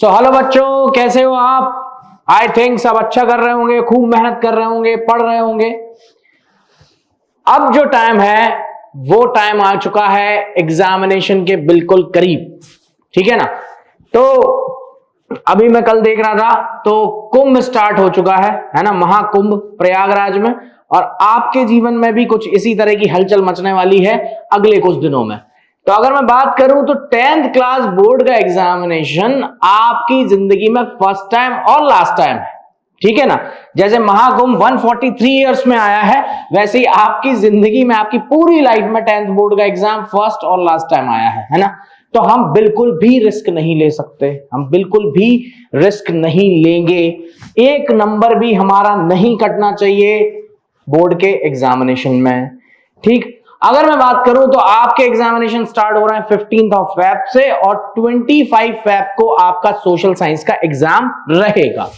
Hello बच्चों, कैसे हो आप? आई थिंक सब अच्छा कर रहे होंगे, खूब मेहनत कर रहे होंगे, पढ़ रहे होंगे। अब जो टाइम है वो टाइम आ चुका है एग्जामिनेशन के बिल्कुल करीब, ठीक है ना। तो अभी मैं कल देख रहा था तो कुंभ स्टार्ट हो चुका है ना, महाकुंभ प्रयागराज में। और आपके जीवन में भी कुछ इसी तरह की हलचल मचने वाली है अगले कुछ दिनों में। तो अगर मैं बात करूं तो 10th क्लास बोर्ड का एग्जामिनेशन आपकी जिंदगी में फर्स्ट टाइम और लास्ट टाइम है, ठीक है ना। जैसे महाकुंभ 143 इयर्स में आया है, वैसे ही आपकी जिंदगी में, आपकी पूरी लाइफ में 10th बोर्ड का एग्जाम फर्स्ट और लास्ट टाइम आया है ना। तो हम बिल्कुल भी रिस्क नहीं ले सकते, हम बिल्कुल भी रिस्क नहीं लेंगे। एक नंबर भी हमारा नहीं कटना चाहिए बोर्ड के एग्जामिनेशन में, ठीक। अगर मैं बात करूं तो आपके एग्जामिनेशन स्टार्ट हो रहे हैं 15 फेब से और 25 फेब को आपका सोशल साइंस का एग्जाम रहेगा।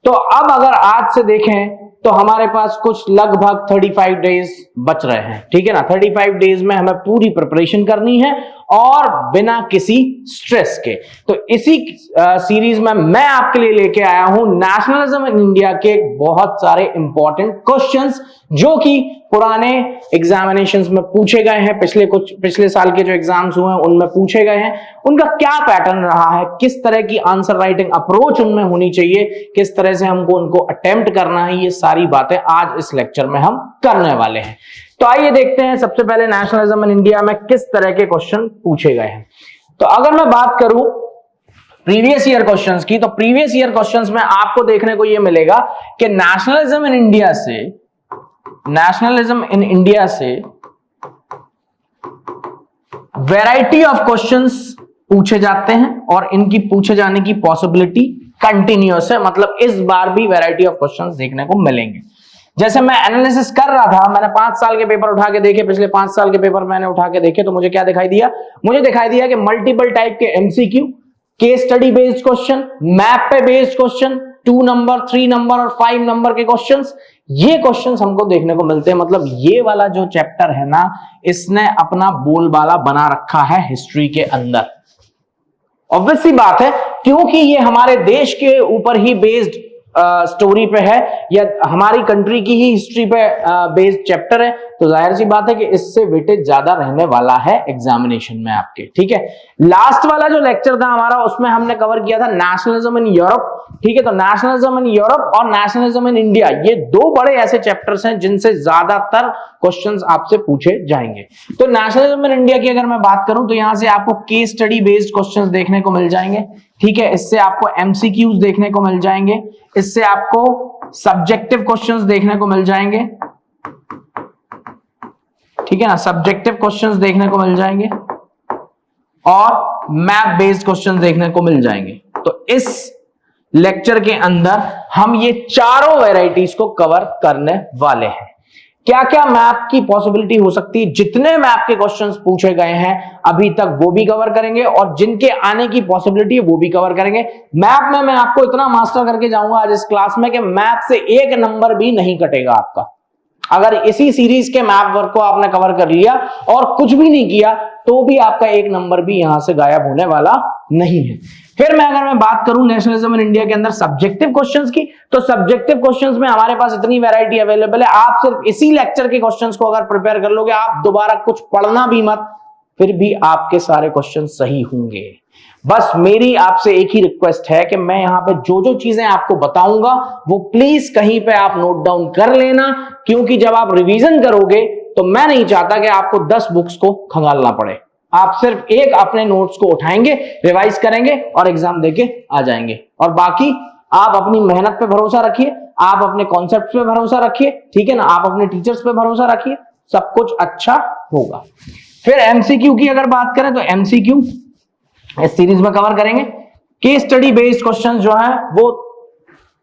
तो अब अगर आज से देखें तो हमारे पास कुछ लगभग 35 डेज बच रहे हैं, ठीक है ना। 35 डेज में हमें पूरी प्रिपरेशन करनी है और बिना किसी स्ट्रेस के। तो इसी सीरीज में मैं आपके लिए लेके आया हूं नेशनलिज्म इन इंडिया के बहुत सारे इंपॉर्टेंट क्वेश्चंस जो कि पुराने एग्जामिनेशंस में पूछे गए हैं। पिछले साल के जो एग्जाम्स हुए हैं उनमें पूछे गए हैं। उनका क्या पैटर्न रहा है, किस तरह की आंसर राइटिंग अप्रोच उनमें होनी चाहिए, किस तरह से हमको उनको अटेम्प्ट करना है, ये सारी बातें आज इस लेक्चर में हम करने वाले हैं। तो आइए देखते हैं सबसे पहले नेशनलिज्म इन इंडिया में किस तरह के क्वेश्चन पूछे गए हैं। तो अगर मैं बात करूं प्रीवियस ईयर क्वेश्चंस की, तो प्रीवियस ईयर क्वेश्चंस में आपको देखने को यह मिलेगा कि नेशनलिज्म इन इंडिया से वैरायटी ऑफ क्वेश्चंस पूछे जाते हैं और इनकी पूछे जाने की पॉसिबिलिटी कंटिन्यूअस है, मतलब इस बार भी वैरायटी ऑफ क्वेश्चंस देखने को मिलेंगे। जैसे मैं एनालिसिस कर रहा था, मैंने 5 साल के पेपर उठा के देखे, पिछले 5 साल के पेपर मैंने उठा के देखे, तो मुझे क्या दिखाई दिया? मुझे दिखाई दिया कि मल्टीपल टाइप के MCQ, case study based question, map पे बेस्ड क्वेश्चन, 2 नंबर, 3 नंबर और 5 नंबर के क्वेश्चंस, ये क्वेश्चंस हमको देखने को मिलते हैं। मतलब ये वाला जो चैप्टर है ना, इसने अपना बोलबाला बना रखा है हिस्ट्री के अंदर। ऑब्वियस सी बात है, क्योंकि ये हमारे देश के ऊपर ही बेस्ड स्टोरी पे है या हमारी कंट्री की ही हिस्ट्री पे बेस्ड चैप्टर है, तो जाहिर सी बात है कि इससे वेटेज ज्यादा रहने वाला है एग्जामिनेशन में आपके, ठीक है। लास्ट वाला जो लेक्चर था हमारा, उसमें हमने कवर किया था नेशनलिज्म इन यूरोप, ठीक है। तो नेशनलिज्म इन यूरोप और नेशनलिज्म इन इंडिया, ये 2 बड़े ऐसे चैप्टर्स हैं जिनसे ज्यादातर क्वेश्चंस आपसे पूछे जाएंगे। तो नेशनलिज्म इन इंडिया की अगर मैं बात करूं तो यहां से आपको केस स्टडी बेस्ड क्वेश्चंस देखने को मिल जाएंगे, ठीक है। इससे आपको एमसीक्यूज देखने को मिल जाएंगे, इससे आपको सब्जेक्टिव क्वेश्चंस देखने को मिल जाएंगे, ठीक है ना। सब्जेक्टिव क्वेश्चंस देखने को मिल जाएंगे और मैप बेस्ड क्वेश्चंस देखने को मिल जाएंगे। तो इस लेक्चर के अंदर हम ये चारों वैरायटीज को कवर करने वाले हैं। क्या क्या मैप की पॉसिबिलिटी हो सकती है, जितने मैप के क्वेश्चंस पूछे गए हैं अभी तक वो भी कवर करेंगे और जिनके आने की पॉसिबिलिटी है वो भी कवर करेंगे। मैप में मैं आपको इतना मास्टर करके जाऊंगा आज इस क्लास में कि मैप से 1 नंबर भी नहीं कटेगा आपका। अगर इसी सीरीज के मैप वर्क को आपने कवर कर लिया और कुछ भी नहीं किया तो भी आपका 1 नंबर भी यहां से गायब होने वाला नहीं है। फिर अगर मैं बात करूं नेशनलिज्म इन इंडिया के अंदर सब्जेक्टिव क्वेश्चंस की, तो सब्जेक्टिव क्वेश्चंस में हमारे पास इतनी वैरायटी अवेलेबल है, आप सिर्फ इसी लेक्चर के क्वेश्चंस को अगर प्रिपेयर कर लोगे, आप दोबारा कुछ पढ़ना भी मत, फिर भी आपके सारे क्वेश्चन सही होंगे। बस मेरी आपसे एक ही रिक्वेस्ट है कि मैं यहां पे जो जो चीजें आपको बताऊंगा वो प्लीज कहीं पे आप नोट डाउन कर लेना, क्योंकि जब आप रिवीजन करोगे तो मैं नहीं चाहता कि आपको 10 बुक्स को खंगालना पड़े। आप सिर्फ एक अपने नोट्स को उठाएंगे, रिवाइज करेंगे और एग्जाम देके आ जाएंगे। और बाकी आप अपनी मेहनत पे भरोसा रखिए, आप अपने कॉन्सेप्ट पे भरोसा रखिए, ठीक है ना। आप अपने टीचर्स पे भरोसा रखिए, सब कुछ अच्छा होगा। फिर एमसीक्यू की अगर बात करें तो एमसीक्यू इस सीरीज में कवर करेंगे। केस स्टडी बेस्ड क्वेश्चंस जो है वो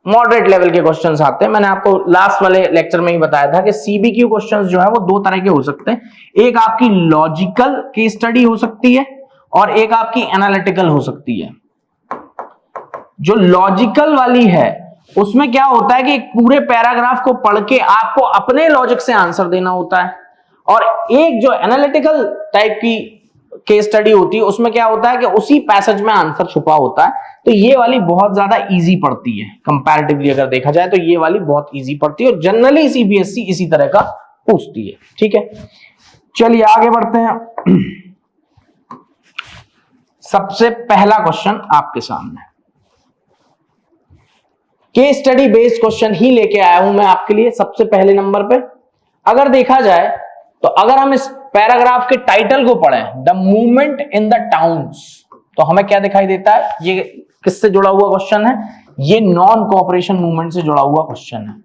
मॉडरेट लेवल के क्वेश्चंस आते हैं। मैंने आपको लास्ट वाले लेक्चर में ही बताया था कि सीबीक्यू क्वेश्चंस जो है वो 2 तरह के हो सकते हैं। एक आपकी लॉजिकल केस स्टडी हो सकती है और एक आपकी एनालिटिकल हो सकती है। जो लॉजिकल वाली है उसमें क्या होता है कि एक पूरे पैराग्राफ को पढ़ के आपको अपने लॉजिक से आंसर देना होता है, और एक जो एनालिटिकल टाइप की केस स्टडी होती है उसमें क्या होता है कि उसी पैसेज में आंसर छुपा होता है, तो ये वाली बहुत ज्यादा इजी पड़ती है कंपैरेटिवली अगर देखा जाए तो ये वाली बहुत इजी पड़ती है और जनरली सीबीएसई इसी तरह का पूछती है। ठीक है, चलिए आगे बढ़ते हैं। सबसे पहला क्वेश्चन आपके सामने केस स्टडी बेस्ड क्वेश्चन ही लेके आया हूं मैं आपके लिए सबसे पहले नंबर पे। अगर देखा जाए तो अगर हम इस पैराग्राफ के टाइटल को पढ़ें, the movement in the towns, तो हमें क्या दिखाई देता है? ये किससे जुड़ा हुआ क्वेश्चन है? ये नॉन कोऑपरेशन मूवमेंट से जुड़ा हुआ क्वेश्चन है।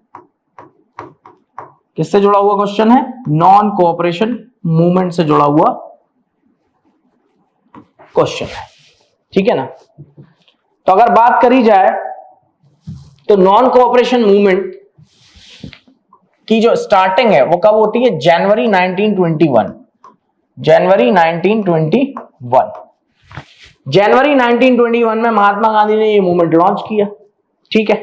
किससे जुड़ा हुआ क्वेश्चन है? नॉन कोऑपरेशन मूवमेंट से जुड़ा हुआ क्वेश्चन है। ठीक है ना? तो अगर बात करी जाए तो नॉन कोऑपरेशन मूवमेंट की जो स्टार्टिंग है वो कब होती है? जनवरी 1921। जनवरी 1921, जनवरी 1921 में महात्मा गांधी ने ये मूवमेंट लॉन्च किया। ठीक है,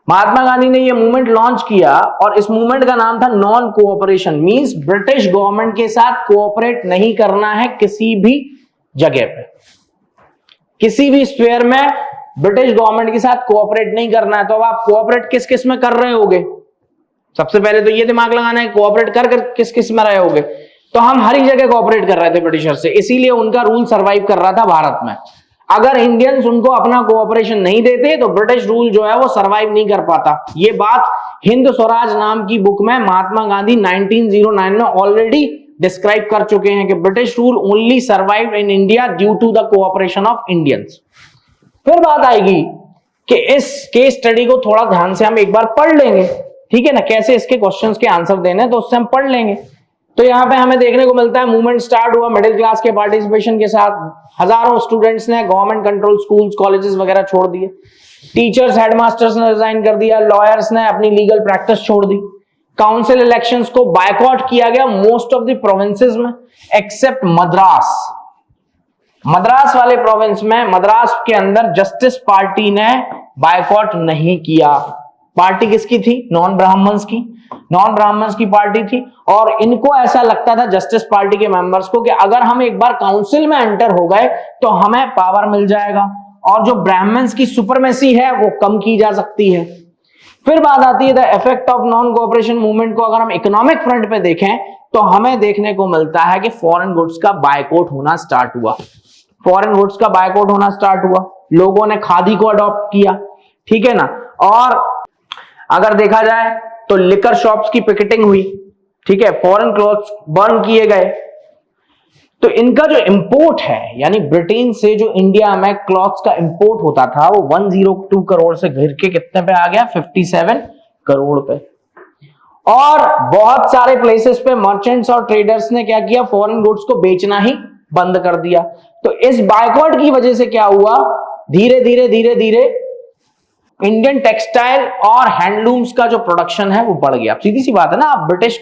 महात्मा गांधी ने ये मूवमेंट लॉन्च किया और इस मूवमेंट का नाम था non cooperation, means British government के साथ कोऑपरेट नहीं करना है किसी भी जगह पे, किसी भी स्फीयर में ब्रिटिश गवर्नमेंट के साथ कोऑपरेट नहीं करना है। तो अब आप कोऑपरेट किस किस में कर रहे होगे? सबसे पहले तो ये दिमाग लगाना है कोऑपरेट कर किस किस में रहे होगे। तो हम हर एक जगह कोऑपरेट कर रहे थे ब्रिटिशर से, इसीलिए उनका रूल सरवाइव कर रहा था भारत में। अगर इंडियंस उनको अपना कोऑपरेशन नहीं देते तो ब्रिटिश रूल जो है वो सरवाइव नहीं कर पाता। ये बात हिंद स्वराज नाम की बुक में महात्मा गांधी 1909 में ऑलरेडी डिस्क्राइब कर चुके हैं कि British rule only survive in India due to the cooperation of Indians. फिर बात आएगी कि इस केस स्टडी को थोड़ा ध्यान से हम एक बार पढ़ लेंगे। ठीक है ना, कैसे इसके क्वेश्चंस के आंसर देने तो उससे हम पढ़ लेंगे। तो यहाँ पे हमें देखने को मिलता है मूवमेंट स्टार्ट हुआ मिडिल क्लास के पार्टिसिपेशन के साथ। हजारों स्टूडेंट्स ने गवर्नमेंट कंट्रोल स्कूल्स कॉलेजेस वगैरह छोड़ दिए, टीचर्स हेडमास्टर्स ने रिजाइन कर दिया, लॉयर्स ने अपनी लीगल प्रैक्टिस छोड़ दी, काउंसिल इलेक्शंस को बायकॉट किया गया मोस्ट ऑफ द प्रोविंसेस में एक्सेप्ट मद्रास। मद्रास वाले प्रोविंस में, मद्रास के अंदर जस्टिस पार्टी ने बायकॉट नहीं किया। पार्टी किसकी थी? नॉन ब्राह्मण्स की, नॉन ब्राह्मण्स की पार्टी थी। और इनको ऐसा लगता था जस्टिस पार्टी के मेंबर्स को कि अगर हम एक बार काउंसिल में एंटर हो गए तो हमें पावर मिल जाएगा और जो ब्राह्मण्स की सुपरमेसी है वो कम की जा सकती है। फिर बात आती है the effect of non cooperation movement को अगर हम इकोनॉमिक फ्रंट पे देखें तो हमें देखने को मिलता है कि फॉरेन गुड्स का बायकॉट होना स्टार्ट हुआ। फॉरेन गुड्स का बायकॉट होना स्टार्ट हुआ, लोगों ने खादी को अडॉप्ट किया। ठीक है ना, और अगर देखा जाए तो लिकर शॉप्स की पिकेटिंग हुई। ठीक है, फॉरेन क्लॉथ्स बर्न किए गए। तो इनका जो इंपोर्ट है, यानी ब्रिटेन से जो इंडिया में क्लॉथ्स का इंपोर्ट होता था वो 102 करोड़ से गिर के कितने पे आ गया? 57 करोड़ पे। और बहुत सारे प्लेसेस पे मर्चेंट्स और ट्रेडर्स ने क्या किया? फॉरेन गुड्स को बेचना ही बंद कर दिया। तो इस बायकॉट की वजह से क्या हुआ? धीरे धीरे धीरे धीरे इंडियन टेक्सटाइल और हैंडलूम्स का जो प्रोडक्शन है वो बढ़ गया। सीधी सी बात है ना, आप ब्रिटिश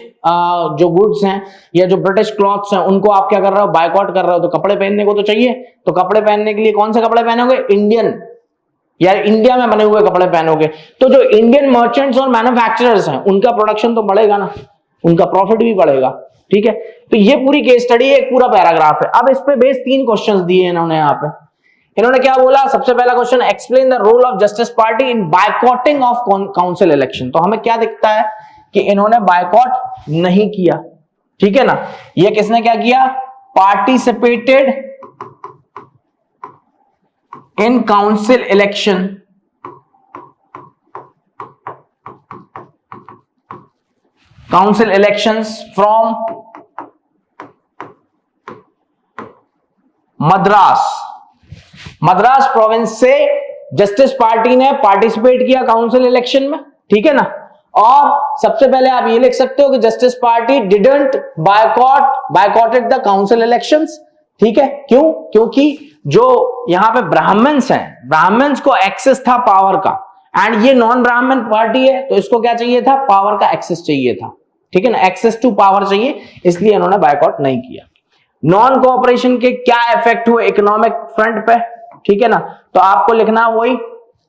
जो गुड्स हैं या जो ब्रिटिश क्लॉथ्स हैं उनको आप क्या कर रहे हो? बायकॉट कर रहे हो। तो कपड़े पहनने को तो चाहिए, तो कपड़े पहनने के लिए कौन से कपड़े पहनोगे? इंडियन या इंडिया में बने हुए कपड़े पहनोगे। तो जो इंडियन मर्चेंट्स और मैन्युफैक्चरर्स हैं उनका प्रोडक्शन तो बढ़ेगा ना, उनका प्रॉफिट भी बढ़ेगा। ठीक है, तो ये पूरी केस स्टडी एक पूरा पैराग्राफ है। अब इस पे बेस 3 क्वेश्चंस दिए इन्होंने यहाँ पे। इन्होंने क्या बोला? सबसे पहला question, explain the role of justice party in boycotting of council election. तो हमें क्या दिखता है कि इन्होंने बायकॉट नहीं किया। ठीक है ना, ये किसने क्या किया? Participated in council election council elections from Madras province से जस्टिस पार्टी ने पार्टिसिपेट किया काउंसिल इलेक्शन में। ठीक है ना, और सबसे पहले आप ये लिख सकते हो कि justice party didn't बायकॉटेड the council elections. ठीक है, क्यों? क्योंकि जो यहां पे ब्राह्मण्स हैं, ब्राह्मण्स को एक्सेस था पावर का, एंड ये नॉन ब्राह्मण पार्टी है तो इसको क्या चाहिए था? पावर का एक्सेस चाहिए था। ठीक है ना, एक्सेस टू पावर चाहिए, इसलिए इन्होंने बायकॉट नहीं किया। नॉन कोऑपरेशन के क्या इफेक्ट हुए इकोनॉमिक फ्रंट पे? ठीक है ना, तो आपको लिखना वही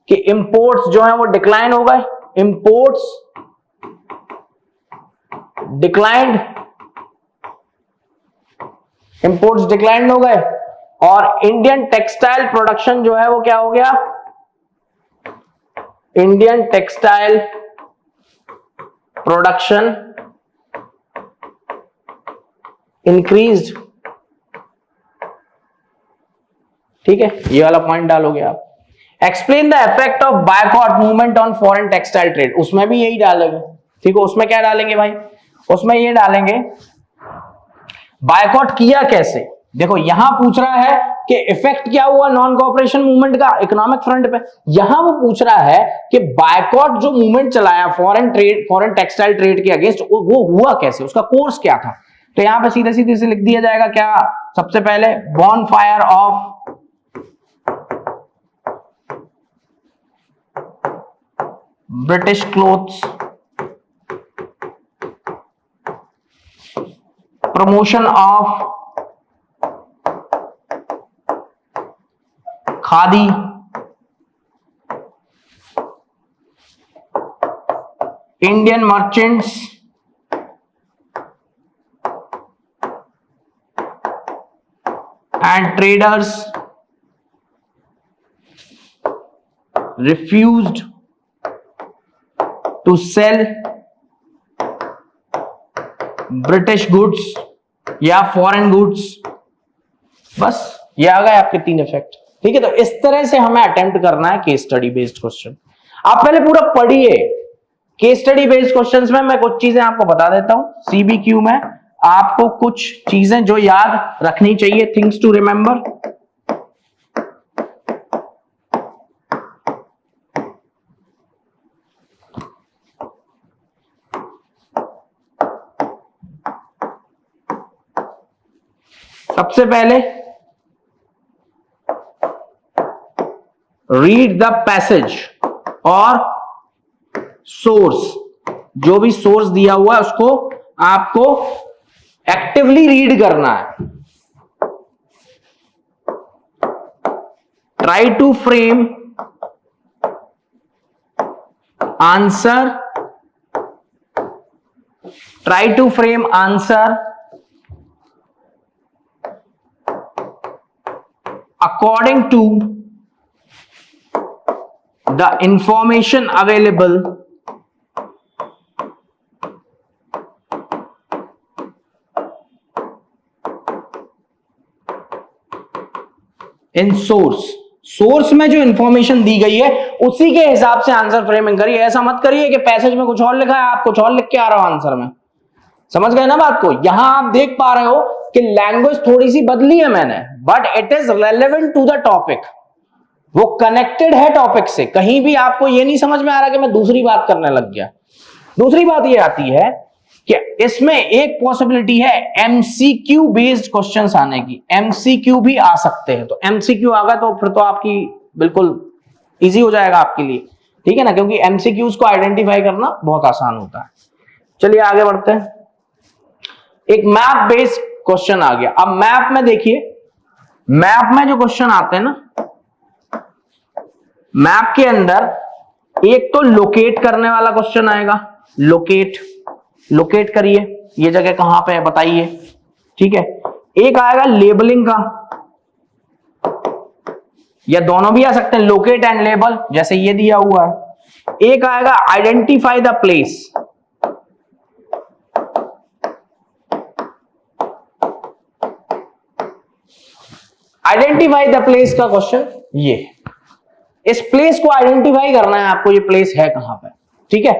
कि इंपोर्ट्स जो है वो डिक्लाइन हो गए, इंपोर्ट्स डिक्लाइंड इंपोर्ट्स डिक्लाइन हो गए और इंडियन टेक्सटाइल प्रोडक्शन जो है वो क्या हो गया, इंडियन टेक्सटाइल प्रोडक्शन इंक्रीज्ड। ठीक है, ये वाला पॉइंट डालोगे आप। Explain the effect of boycott movement on foreign textile trade, उसमें भी यही डालेंगे। ठीक है, उसमें क्या डालेंगे भाई, उसमें ये डालेंगे बायकॉट किया कैसे। देखो यहां पूछ रहा है कि इफेक्ट क्या हुआ नॉन कोऑपरेशन मूवमेंट का इकोनॉमिक फ्रंट पे, यहां वो पूछ रहा है कि बायकॉट जो मूवमेंट चलाया फॉरेन टेक्सटाइल ट्रेड के अगेंस्ट, वो हुआ कैसे, उसका कोर्स क्या था। तो यहां पे सीधे सीधे से लिख दिया जाएगा क्या, सबसे पहले bonfire of British clothes, promotion of khadi, Indian merchants and traders refused to sell British goods या फॉरेन गुड्स। बस ये आ गए आपके 3 इफेक्ट। ठीक है, तो इस तरह से हमें अटेम्प्ट करना है केस स्टडी बेस्ड क्वेश्चन। आप पहले पूरा पढ़िए। केस स्टडी बेस्ड क्वेश्चंस में मैं कुछ चीजें आपको बता देता हूं। सीबीक्यू में आपको कुछ चीजें जो याद रखनी चाहिए, थिंग्स टू रिमेंबर। सबसे पहले रीड द पैसेज और सोर्स, जो भी सोर्स दिया हुआ है उसको आपको एक्टिवली रीड करना है। Try to frame answer, try to frame answer according to the information available in source। Source में जो इंफॉर्मेशन दी गई है उसी के हिसाब से आंसर फ्रेमिंग करिए। ऐसा मत करिए कि पैसेज में कुछ और लिखा है, आप कुछ और लिख के आ रहे हो आंसर में। समझ गए ना बात को। यहां आप देख पा रहे हो कि लैंग्वेज थोड़ी सी बदली है मैंने, but it is relevant to the topic, वो कनेक्टेड है टॉपिक से। कहीं भी आपको ये नहीं समझ में आ रहा कि मैं दूसरी बात करने लग गया। दूसरी बात ये आती है कि इसमें एक पॉसिबिलिटी है एमसीक्यू बेस्ड क्वेश्चंस आने की। एमसीक्यू भी आ सकते हैं, तो एमसीक्यू आ गया तो फिर तो आपकी बिल्कुल इजी हो जाएगा आपके लिए। ठीक है ना, क्योंकि एमसीक्यूज को आइडेंटिफाई करना बहुत आसान होता है। चलिए आगे बढ़ते हैं। एक मैप बेस्ड क्वेश्चन आ गया। अब मैप में देखिए, मैप में जो क्वेश्चन आते हैं ना, मैप के अंदर एक तो लोकेट करने वाला क्वेश्चन आएगा। लोकेट करिए, ये जगह कहां पे है बताइए। ठीक है, एक आएगा लेबलिंग का, या दोनों भी आ सकते हैं, लोकेट एंड लेबल, जैसे ये दिया हुआ है। एक आएगा identify the place. Identify the place का क्वेश्चन, ये इस प्लेस को आइडेंटिफाई करना है आपको, ये प्लेस है कहां पे। ठीक है,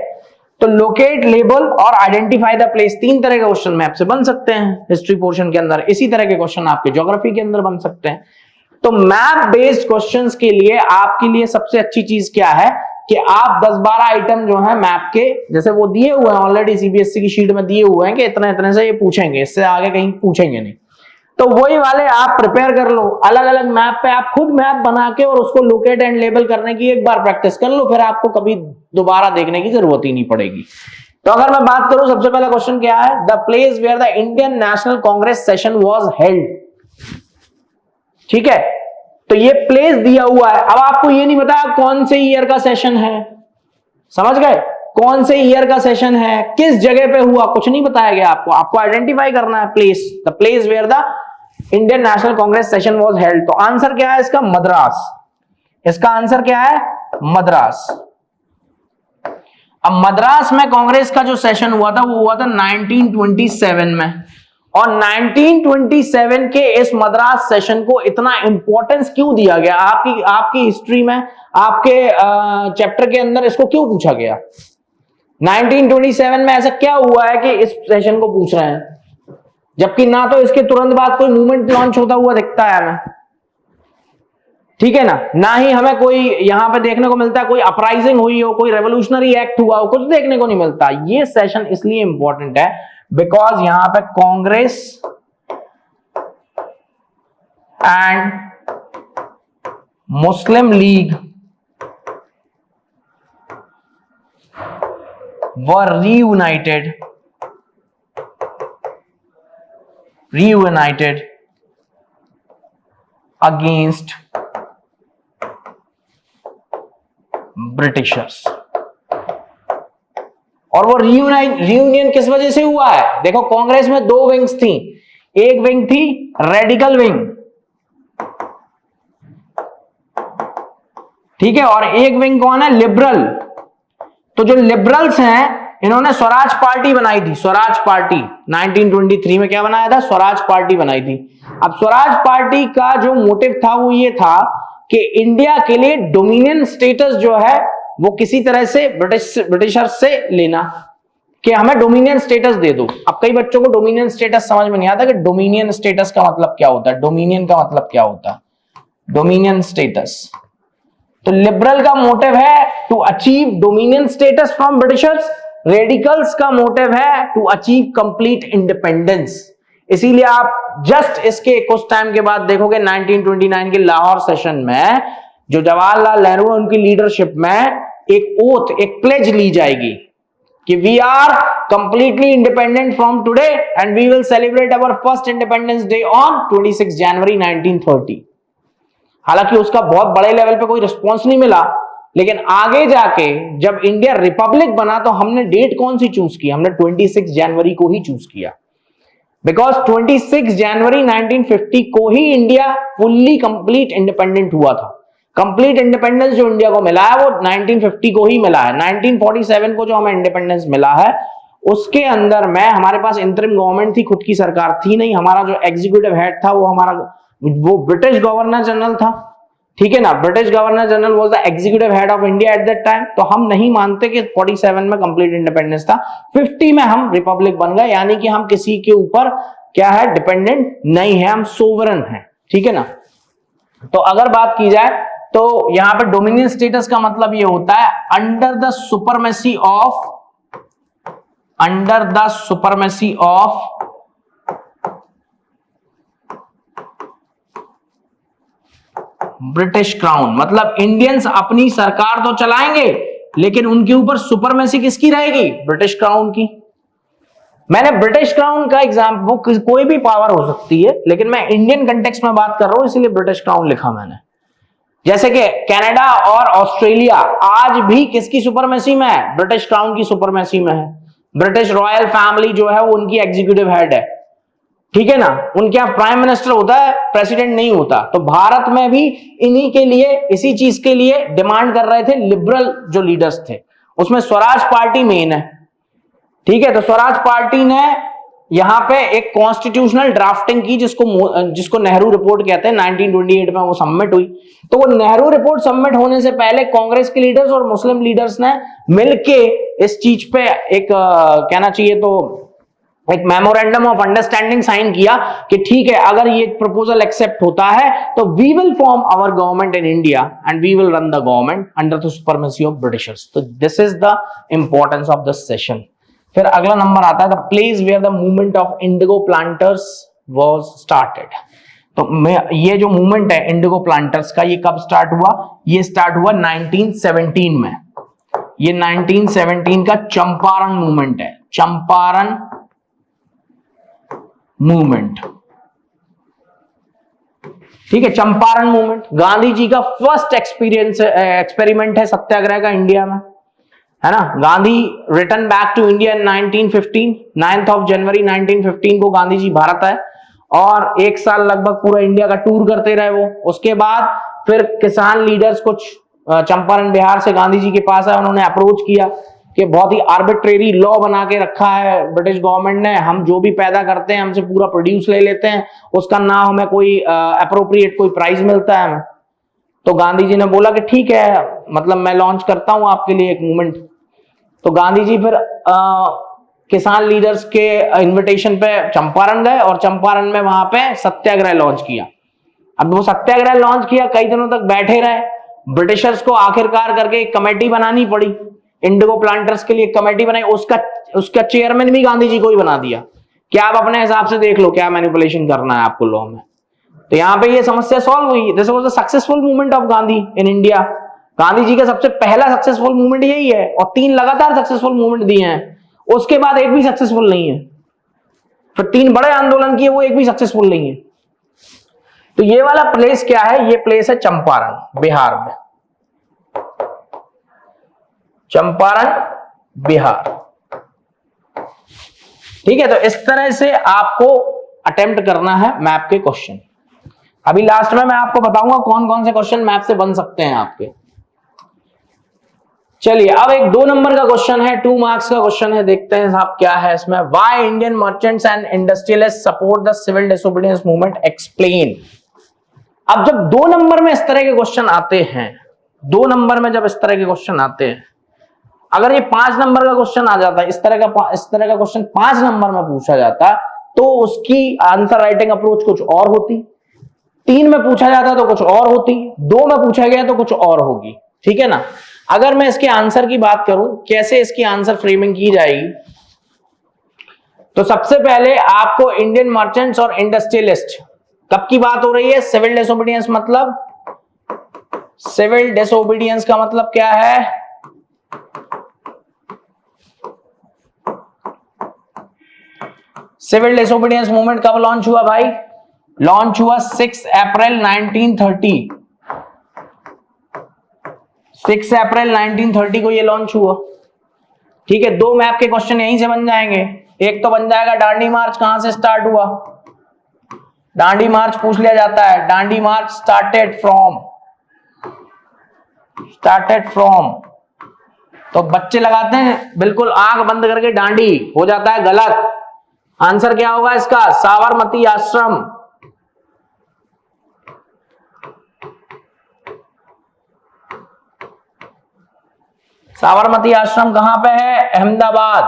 तो लोकेट, लेबल और आइडेंटिफाई द प्लेस, 3 तरह के क्वेश्चन मैप से बन सकते हैं हिस्ट्री पोर्शन के अंदर। इसी तरह के क्वेश्चन आपके ज्योग्राफी के अंदर बन सकते हैं। तो मैप बेस्ड क्वेश्चंस के लिए आपके लिए सबसे अच्छी चीज क्या है कि आप 10-12 आइटम जो है मैप के, जैसे वो दिए हुए हैं ऑलरेडी सीबीएसई की शीट में दिए हुए हैं कि इतने इतने से ये पूछेंगे, इससे आगे कहीं पूछेंगे नहीं, तो वही वाले आप प्रिपेयर कर लो। अलग अलग मैप पे आप खुद मैप बना के और उसको लोकेट एंड लेबल करने की एक बार प्रैक्टिस कर लो, फिर आपको कभी दोबारा देखने की जरूरत ही नहीं पड़ेगी। तो अगर मैं बात करूं, सबसे पहला क्वेश्चन क्या है, the place where the Indian National Congress session was held. ठीक है, तो ये प्लेस दिया हुआ है। अब आपको ये नहीं बताया कौन से ईयर का सेशन है, समझ गए, कौन से ईयर का सेशन है, किस जगह पे हुआ, कुछ नहीं बताया गया आपको। आपको आइडेंटिफाई करना है place, the place where the Indian National Congress session was held? तो आंसर क्या है इसका? मद्रास। इसका आंसर क्या है? मद्रास। अब मद्रास में कांग्रेस का जो सेशन हुआ था वो हुआ था 1927 में, और 1927 के इस मद्रास सेशन को इतना इंपॉर्टेंस क्यों दिया गया? आपकी हिस्ट्री में, आपके चैप्टर के अंदर इसको क्यों पूछा गया? 1927 में ऐसा क्या हुआ है कि इस सेशन को पूछ रहे हैं, जबकि ना तो इसके तुरंत बाद कोई मूवमेंट लॉन्च होता हुआ दिखता है हमें, ठीक है ना ही हमें कोई यहां पे देखने को मिलता है कोई अपराइजिंग हुई हो, कोई रेवोल्यूशनरी एक्ट हुआ हो, कुछ देखने को नहीं मिलता। ये सेशन इसलिए इंपॉर्टेंट है बिकॉज यहां पे Congress and Muslim league were reunited against Britishers. और वो रियूनियन किस वजह से हुआ है? देखो कांग्रेस में दो विंग्स थी, एक विंग थी रेडिकल विंग, ठीक है, और एक विंग कौन है? लिबरल। तो जो लिबरल्स हैं इन्होंने स्वराज पार्टी बनाई थी, स्वराज पार्टी 1923 में क्या बनाया था? स्वराज पार्टी बनाई थी। अब स्वराज पार्टी का जो मोटिव था वो ये था कि इंडिया के लिए डोमिनियन स्टेटस जो है वो किसी तरह से ब्रिटिशर से लेना, कि हमें डोमिनियन स्टेटस दे दो। अब कई बच्चों को डोमिनियन स्टेटस समझ में नहीं आता कि डोमिनियन स्टेटस का मतलब क्या होता है, डोमिनियन का मतलब क्या होता है, डोमिनियन स्टेटस। तो लिबरल का मोटिव है to achieve dominion status from Britishers, radicals का मोटिव है टू अचीव कंप्लीट इंडिपेंडेंस। इसीलिए आप जस्ट इसके कुछ टाइम के बाद देखोगे 1929 के लाहौर सेशन में जो जवाहरलाल नेहरू उनकी लीडरशिप में एक ओथ, एक प्लेज ली जाएगी कि we are completely independent from today and we will celebrate our first independence day on 26 जनवरी 1930। हालांकि उसका बहुत बड़े लेवल पे कोई रिस्पॉन्स नहीं मिला, लेकिन आगे जाके जब इंडिया रिपब्लिक बना तो हमने डेट कौन सी चूज की? हमने 26 जनवरी को ही चूज किया, बिकॉज 26 जनवरी 1950 को ही इंडिया फुल्ली कंप्लीट इंडिपेंडेंट हुआ था। कंप्लीट इंडिपेंडेंस जो इंडिया को मिला है वो 1950 को ही मिला है। 1947 को जो हमें इंडिपेंडेंस मिला है उसके अंदर में हमारे पास इंटरिम गवर्नमेंट थी, खुद की सरकार थी नहीं। हमारा जो एग्जीक्यूटिव हेड था वो ब्रिटिश गवर्नर जनरल था, ठीक है ना। British governor general was the executive head of India at that time. तो हम नहीं मानते कि 47 में कंप्लीट इंडिपेंडेंस था, 50 में हम रिपब्लिक बन गए, यानी कि हम किसी के ऊपर क्या है? डिपेंडेंट नहीं है, हम सोवरन हैं, ठीक है ना। तो अगर बात की जाए तो यहां पे डोमिनियन स्टेटस का मतलब ये होता है under the supremacy of British crown. मतलब इंडियंस अपनी सरकार तो चलाएंगे लेकिन उनके ऊपर सुपरमेसी किसकी रहेगी? ब्रिटिश क्राउन की। मैंने ब्रिटिश क्राउन का एग्जाम्पल, कोई भी पावर हो सकती है लेकिन मैं इंडियन कंटेक्स्ट में बात कर रहा हूं इसलिए ब्रिटिश क्राउन लिखा मैंने। जैसे कि कनाडा और ऑस्ट्रेलिया आज भी किसकी सुपरमेसी में है? ब्रिटिश क्राउन की सुपरमेसी में है। ब्रिटिश रॉयल फैमिली जो है वो उनकी एग्जीक्यूटिव हेड है, ठीक है ना। उनके यहां प्राइम मिनिस्टर होता है, प्रेसिडेंट नहीं होता। तो भारत में भी इन्हीं के लिए, इसी चीज के लिए डिमांड कर रहे थे लिबरल जो लीडर्स थे, उसमें स्वराज पार्टी मेन है, ठीक है। तो स्वराज पार्टी ने यहां पे एक कॉन्स्टिट्यूशनल ड्राफ्टिंग की जिसको नेहरू रिपोर्ट कहते हैं। 1928 में वो सबमिट हुई। तो वो नेहरू रिपोर्ट सबमिट होने से पहले कांग्रेस के लीडर्स और मुस्लिम लीडर्स ने मिलके इस चीज पे एक कहना चाहिए तो एक मेमोरेंडम ऑफ अंडरस्टैंडिंग साइन किया कि ठीक है, अगर ये प्रपोजल एक्सेप्ट होता है तो we will form our government in India and we will run the government under the supremacy of Britishers. तो this is the importance of this session. फिर अगला नंबर आता है the place where the movement of indigo planters was started. तो ये जो movement है Indigo planters का, ये कब स्टार्ट हुआ? ये स्टार्ट हुआ 1917 में। ये 1917 का चंपारण मूवमेंट है, चंपारण मूवमेंट, ठीक है। चंपारण मूवमेंट गांधी जी का फर्स्ट एक्सपेरिमेंट है सत्याग्रह का इंडिया में, है ना। Gandhi return back to India in 1915, 9th of January 1915 को गांधी जी भारत आए और 1 साल लगभग पूरा इंडिया का टूर करते रहे वो। उसके बाद फिर किसान लीडर्स कुछ चंपारण बिहार से गांधी जी के पास है, उन्होंने अप्रोच किया कि बहुत ही आर्बिट्रेरी लॉ बना के रखा है ब्रिटिश गवर्नमेंट ने, हम जो भी पैदा करते हैं हमसे पूरा प्रोड्यूस ले लेते हैं, उसका ना हमें कोई अप्रोप्रिएट कोई प्राइस मिलता है हमें। तो गांधी जी ने बोला कि ठीक है, मतलब मैं लॉन्च करता हूं आपके लिए एक मूवमेंट। तो गांधी जी फिर किसान लीडर्स के इनविटेशन पे चंपारण गए और चंपारण में वहां पे सत्याग्रह लॉन्च किया। अब वो सत्याग्रह लॉन्च किया, कई दिनों तक बैठे रहे, ब्रिटिशर्स को आखिरकार करके एक कमेटी बनानी पड़ी, इंडिगो प्लांटर्स के लिए एक कमेटी बनाई, उसका चेयरमैन भी गांधी जी को ही बना दिया कि आप अपने हिसाब से देख लो क्या मैनिपुलेशन करना है आपको लॉ में। तो यहां पे ये समस्या सॉल्व हुई। This was the successful movement of Gandhi in India. Gandhi ji का सबसे पहला सक्सेसफुल मूवमेंट यही है, और 3 लगातार सक्सेसफुल मूवमेंट दिए हैं, उसके बाद एक भी सक्सेसफुल नहीं है। फिर 3 बड़े आंदोलन किए, वो एक भी सक्सेसफुल नहीं है। तो ये वाला प्लेस क्या है? ये प्लेस है चंपारण बिहार में, चंपारण बिहार। ठीक है, तो इस तरह से आपको अटेम्प्ट करना है मैप के क्वेश्चन। अभी लास्ट में मैं आपको बताऊंगा कौन कौन से क्वेश्चन मैप से बन सकते हैं आपके। चलिए, अब एक 2 नंबर का क्वेश्चन है, 2 मार्क्स का क्वेश्चन है, देखते हैं साहब क्या है इसमें। Why Indian merchants and industrialist support the civil disobedience movement, explain. अब जब 2 नंबर में इस तरह के क्वेश्चन आते हैं, 2 नंबर में जब इस तरह के क्वेश्चन आते हैं, अगर ये 5 नंबर का क्वेश्चन आ जाता है, इस तरह का क्वेश्चन 5 नंबर में पूछा जाता, तो उसकी आंसर राइटिंग अप्रोच कुछ और होती। 3 में पूछा जाता तो कुछ और होती, 2 में पूछा गया तो कुछ और होगी। ठीक है ना। अगर मैं इसके आंसर की बात करूं, कैसे इसकी आंसर फ्रेमिंग की जाएगी, तो सबसे पहले आपको इंडियन मर्चेंट्स और इंडस्ट्रियलिस्ट, कब की बात हो रही है? Civil disobedience. मतलब सिविल डिसोबीडियंस का मतलब क्या है? सिविल डिसोबीडियंस मूवमेंट कब लॉन्च हुआ भाई? लॉन्च हुआ 6 अप्रैल 1930। 6 अप्रैल 1930 को ये लॉन्च हुआ। ठीक है, 2 मैप के क्वेश्चन यहीं से बन जाएंगे। एक तो बन जाएगा दांडी मार्च कहां से स्टार्ट हुआ, दांडी मार्च पूछ लिया जाता है। दांडी मार्च स्टार्टेड फ्रॉम, तो बच्चे लगाते हैं बिल्कुल आंख बंद करके दांडी, हो जाता है गलत। आंसर क्या होगा इसका? साबरमती आश्रम। साबरमती आश्रम कहां पे है? अहमदाबाद।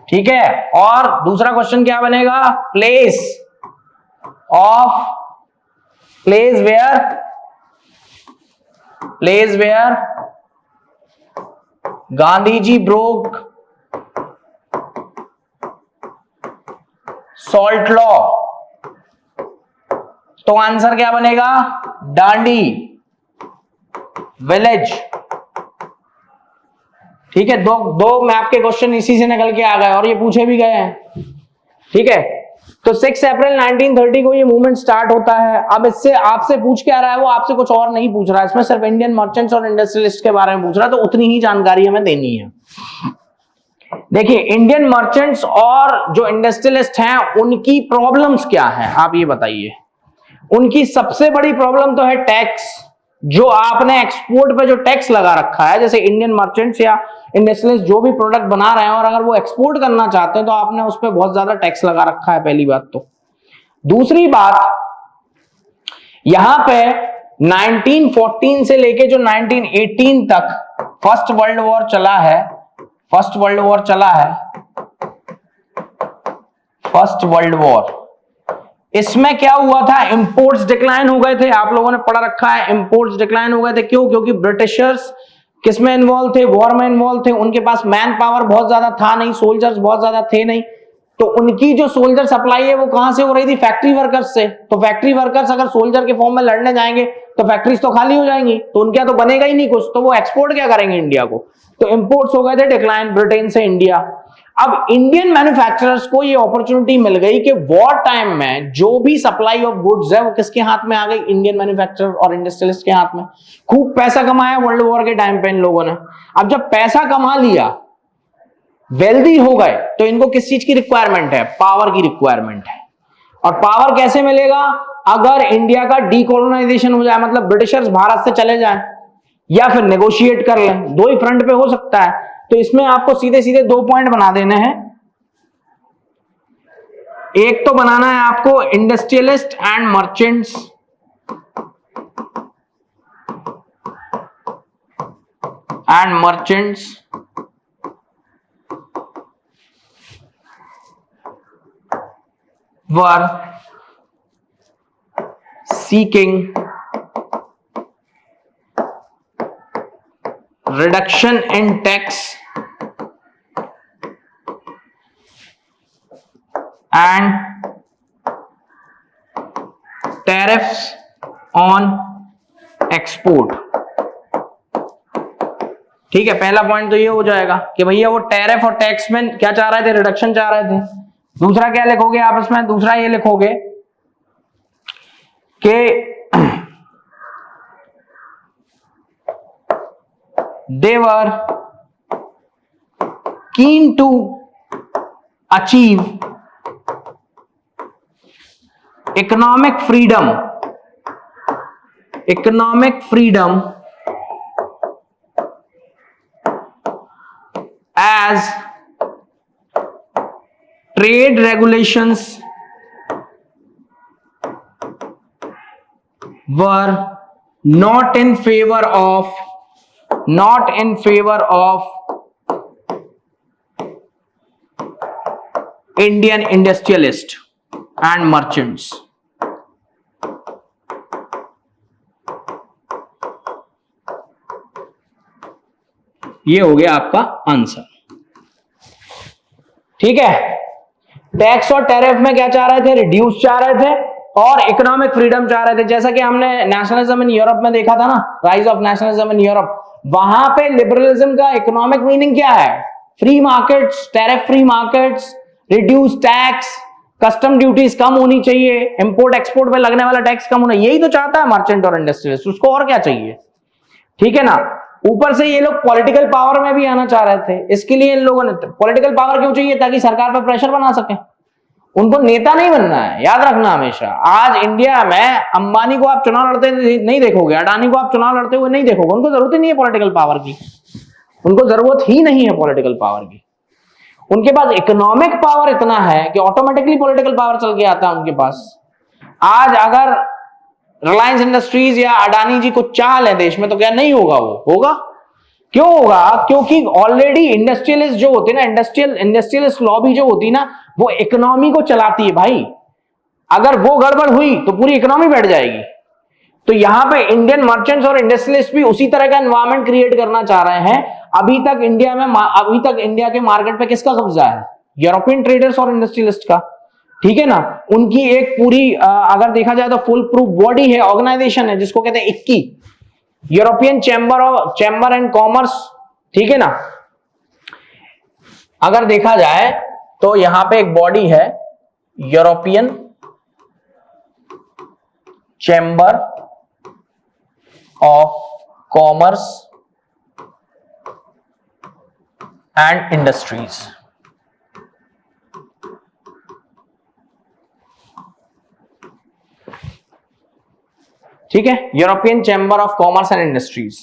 ठीक है, और दूसरा क्वेश्चन क्या बनेगा? Place where Gandhi ji broke salt law. तो आंसर क्या बनेगा? दांडी विलेज। ठीक है, दो मैप के क्वेश्चन इसी से निकल के आ गए और ये पूछे भी गए हैं। ठीक है, तो 6 अप्रैल 1930 को ये मूवमेंट स्टार्ट होता है। अब इससे आपसे पूछ के आ रहा है, वो आपसे कुछ और नहीं पूछ रहा है, इसमें सिर्फ इंडियन मर्चेंट्स और इंडस्ट्रियलिस्ट के बारे में पूछ रहा है, तो उतनी ही जानकारी हमें देनी है। देखिए, इंडियन मर्चेंट्स और जो इंडस्ट्रियलिस्ट हैं उनकी प्रॉब्लम्स क्या हैं, आप ये बताइए। उनकी सबसे बड़ी प्रॉब्लम तो है टैक्स। जो आपने एक्सपोर्ट पे जो टैक्स लगा रखा है, जैसे इंडियन मर्चेंट्स या इंडस्ट्रियलिस्ट जो भी प्रोडक्ट बना रहे हैं और अगर वो एक्सपोर्ट करना चाहते हैं तो आपने उस पर बहुत ज्यादा टैक्स लगा रखा है, पहली बात तो। दूसरी बात, यहां पे 1914 से लेके जो 1918 तक फर्स्ट वर्ल्ड वॉर चला है, फर्स्ट वर्ल्ड वॉर, इसमें क्या हुआ था? इंपोर्ट्स डिक्लाइन हो गए थे। आप लोगों ने पढ़ा रखा है, इंपोर्ट्स डिक्लाइन हो गए थे। क्यों? क्योंकि ब्रिटिशर्स किसमें इन्वॉल्व थे? वॉर में इन्वॉल्व थे। उनके पास मैन पावर बहुत ज्यादा था नहीं, सोल्जर्स बहुत ज्यादा थे नहीं, तो उनकी जो सोल्जर सप्लाई है वो कहां से हो रही थी? फैक्ट्री वर्कर्स से। तो फैक्ट्री वर्कर्स अगर सोल्जर के फॉर्म में लड़ने जाएंगे तो फैक्ट्रीज तो खाली हो जाएंगी, तो उनके यहाँ तो बनेगा ही नहीं कुछ, तो वो एक्सपोर्ट क्या करेंगे इंडिया को? तो इंपोर्ट्स हो गए थे डिक्लाइन ब्रिटेन से इंडिया। अब इंडियन मैन्युफैक्चरर्स को ये अपॉर्चुनिटी मिल गई कि वॉर टाइम में जो भी सप्लाई ऑफ गुड्स है वो किसके हाथ में आ गई, इंडियन मैन्युफैक्चरर और इंडस्ट्रियलिस्ट के हाथ में। खूब पैसा कमाया वर्ल्ड वॉर के टाइम पे इन लोगों ने। अब जब पैसा कमा लिया, वेल्दी हो गए, तो इनको किस चीज की रिक्वायरमेंट है, पावर की रिक्वायरमेंट है। और पावर कैसे मिलेगा, अगर इंडिया का डीकोलोनाइजेशन हो जाए, मतलब ब्रिटिशर्स भारत से चले जाएं या फिर नेगोशिएट कर लें, दो ही फ्रंट पे हो सकता है। तो इसमें आपको सीधे सीधे 2 पॉइंट बना देने हैं। एक तो बनाना है आपको industrialist and merchants, were seeking reduction in tax and tariffs on export। ठीक है, पहला पॉइंट तो ये हो जाएगा कि भैया वो टैरिफ और टैक्स में क्या चाह रहे थे, रिडक्शन चाह रहे थे। दूसरा क्या लिखोगे आपस में, दूसरा ये लिखोगे कि they were keen to achieve economic freedom as trade regulations were not in favor of Indian industrialists and merchants। ये हो गया आपका आंसर। ठीक है, टैक्स और टैरिफ में क्या चाह रहे थे, रिड्यूस चाह रहे थे और इकोनॉमिक फ्रीडम चाह रहे थे। जैसा कि हमने नेशनलिज्म इन यूरोप में देखा था ना, rise of nationalism in Europe, वहां पे लिबरलिज्म का इकोनॉमिक मीनिंग क्या है, free markets, tariff free markets, reduce tax, custom duties कम होनी चाहिए, इंपोर्ट एक्सपोर्ट पे लगने वाला टैक्स कम होना, यही तो चाहता है मर्चेंट और इंडस्ट्रियलिस्ट, उसको और क्या चाहिए। ठीक है ना। ऊपर से ये लोग पॉलिटिकल पावर में भी आना चाह रहे थे, इसके लिए इन लोगों ने पॉलिटिकल पावर क्यों चाहिए, ताकि सरकार पर प्रेशर बना सके। उनको नेता नहीं बनना है, याद रखना हमेशा। आज इंडिया में अंबानी को आप चुनाव लड़ते नहीं देखोगे, अडानी को आप चुनाव लड़ते हुए नहीं देखोगे, उनको जरूरत ही नहीं है पॉलिटिकल पावर की, उनको जरूरत ही नहीं है पॉलिटिकल पावर की। उनके पास इकोनॉमिक पावर इतना है कि ऑटोमेटिकली पॉलिटिकल पावर चल के आता है उनके पास। आज अगर रिलायंस इंडस्ट्रीज या अडानी जी को चाह लें देश में, तो क्या नहीं होगा, वो होगा। क्यों होगा, क्योंकि ऑलरेडी इंडस्ट्रियलिस्ट जो होते हैं ना, इंडस्ट्रियलिस्ट लॉबी जो होती है ना, वो इकोनॉमी को चलाती है भाई। अगर वो गड़बड़ हुई तो पूरी इकोनॉमी बैठ जाएगी। तो यहां पे इंडियन मर्चेंट्स और इंडस्ट्रियलिस्ट भी उसी तरह का एनवायरमेंट क्रिएट करना चाह रहे हैं। अभी तक इंडिया के मार्केट पे किसका कब्जा है, यूरोपियन ट्रेडर्स और इंडस्ट्रियलिस्ट का। ठीक है ना। उनकी एक पूरी अगर देखा जाए तो फुल प्रूफ बॉडी है, ऑर्गेनाइजेशन है, जिसको कहते हैं ICCI, European chamber and commerce. ठीक है ना। अगर देखा जाए तो यहां पे एक बॉडी है, European chamber of commerce and industries. ठीक है, European chamber of commerce and industries.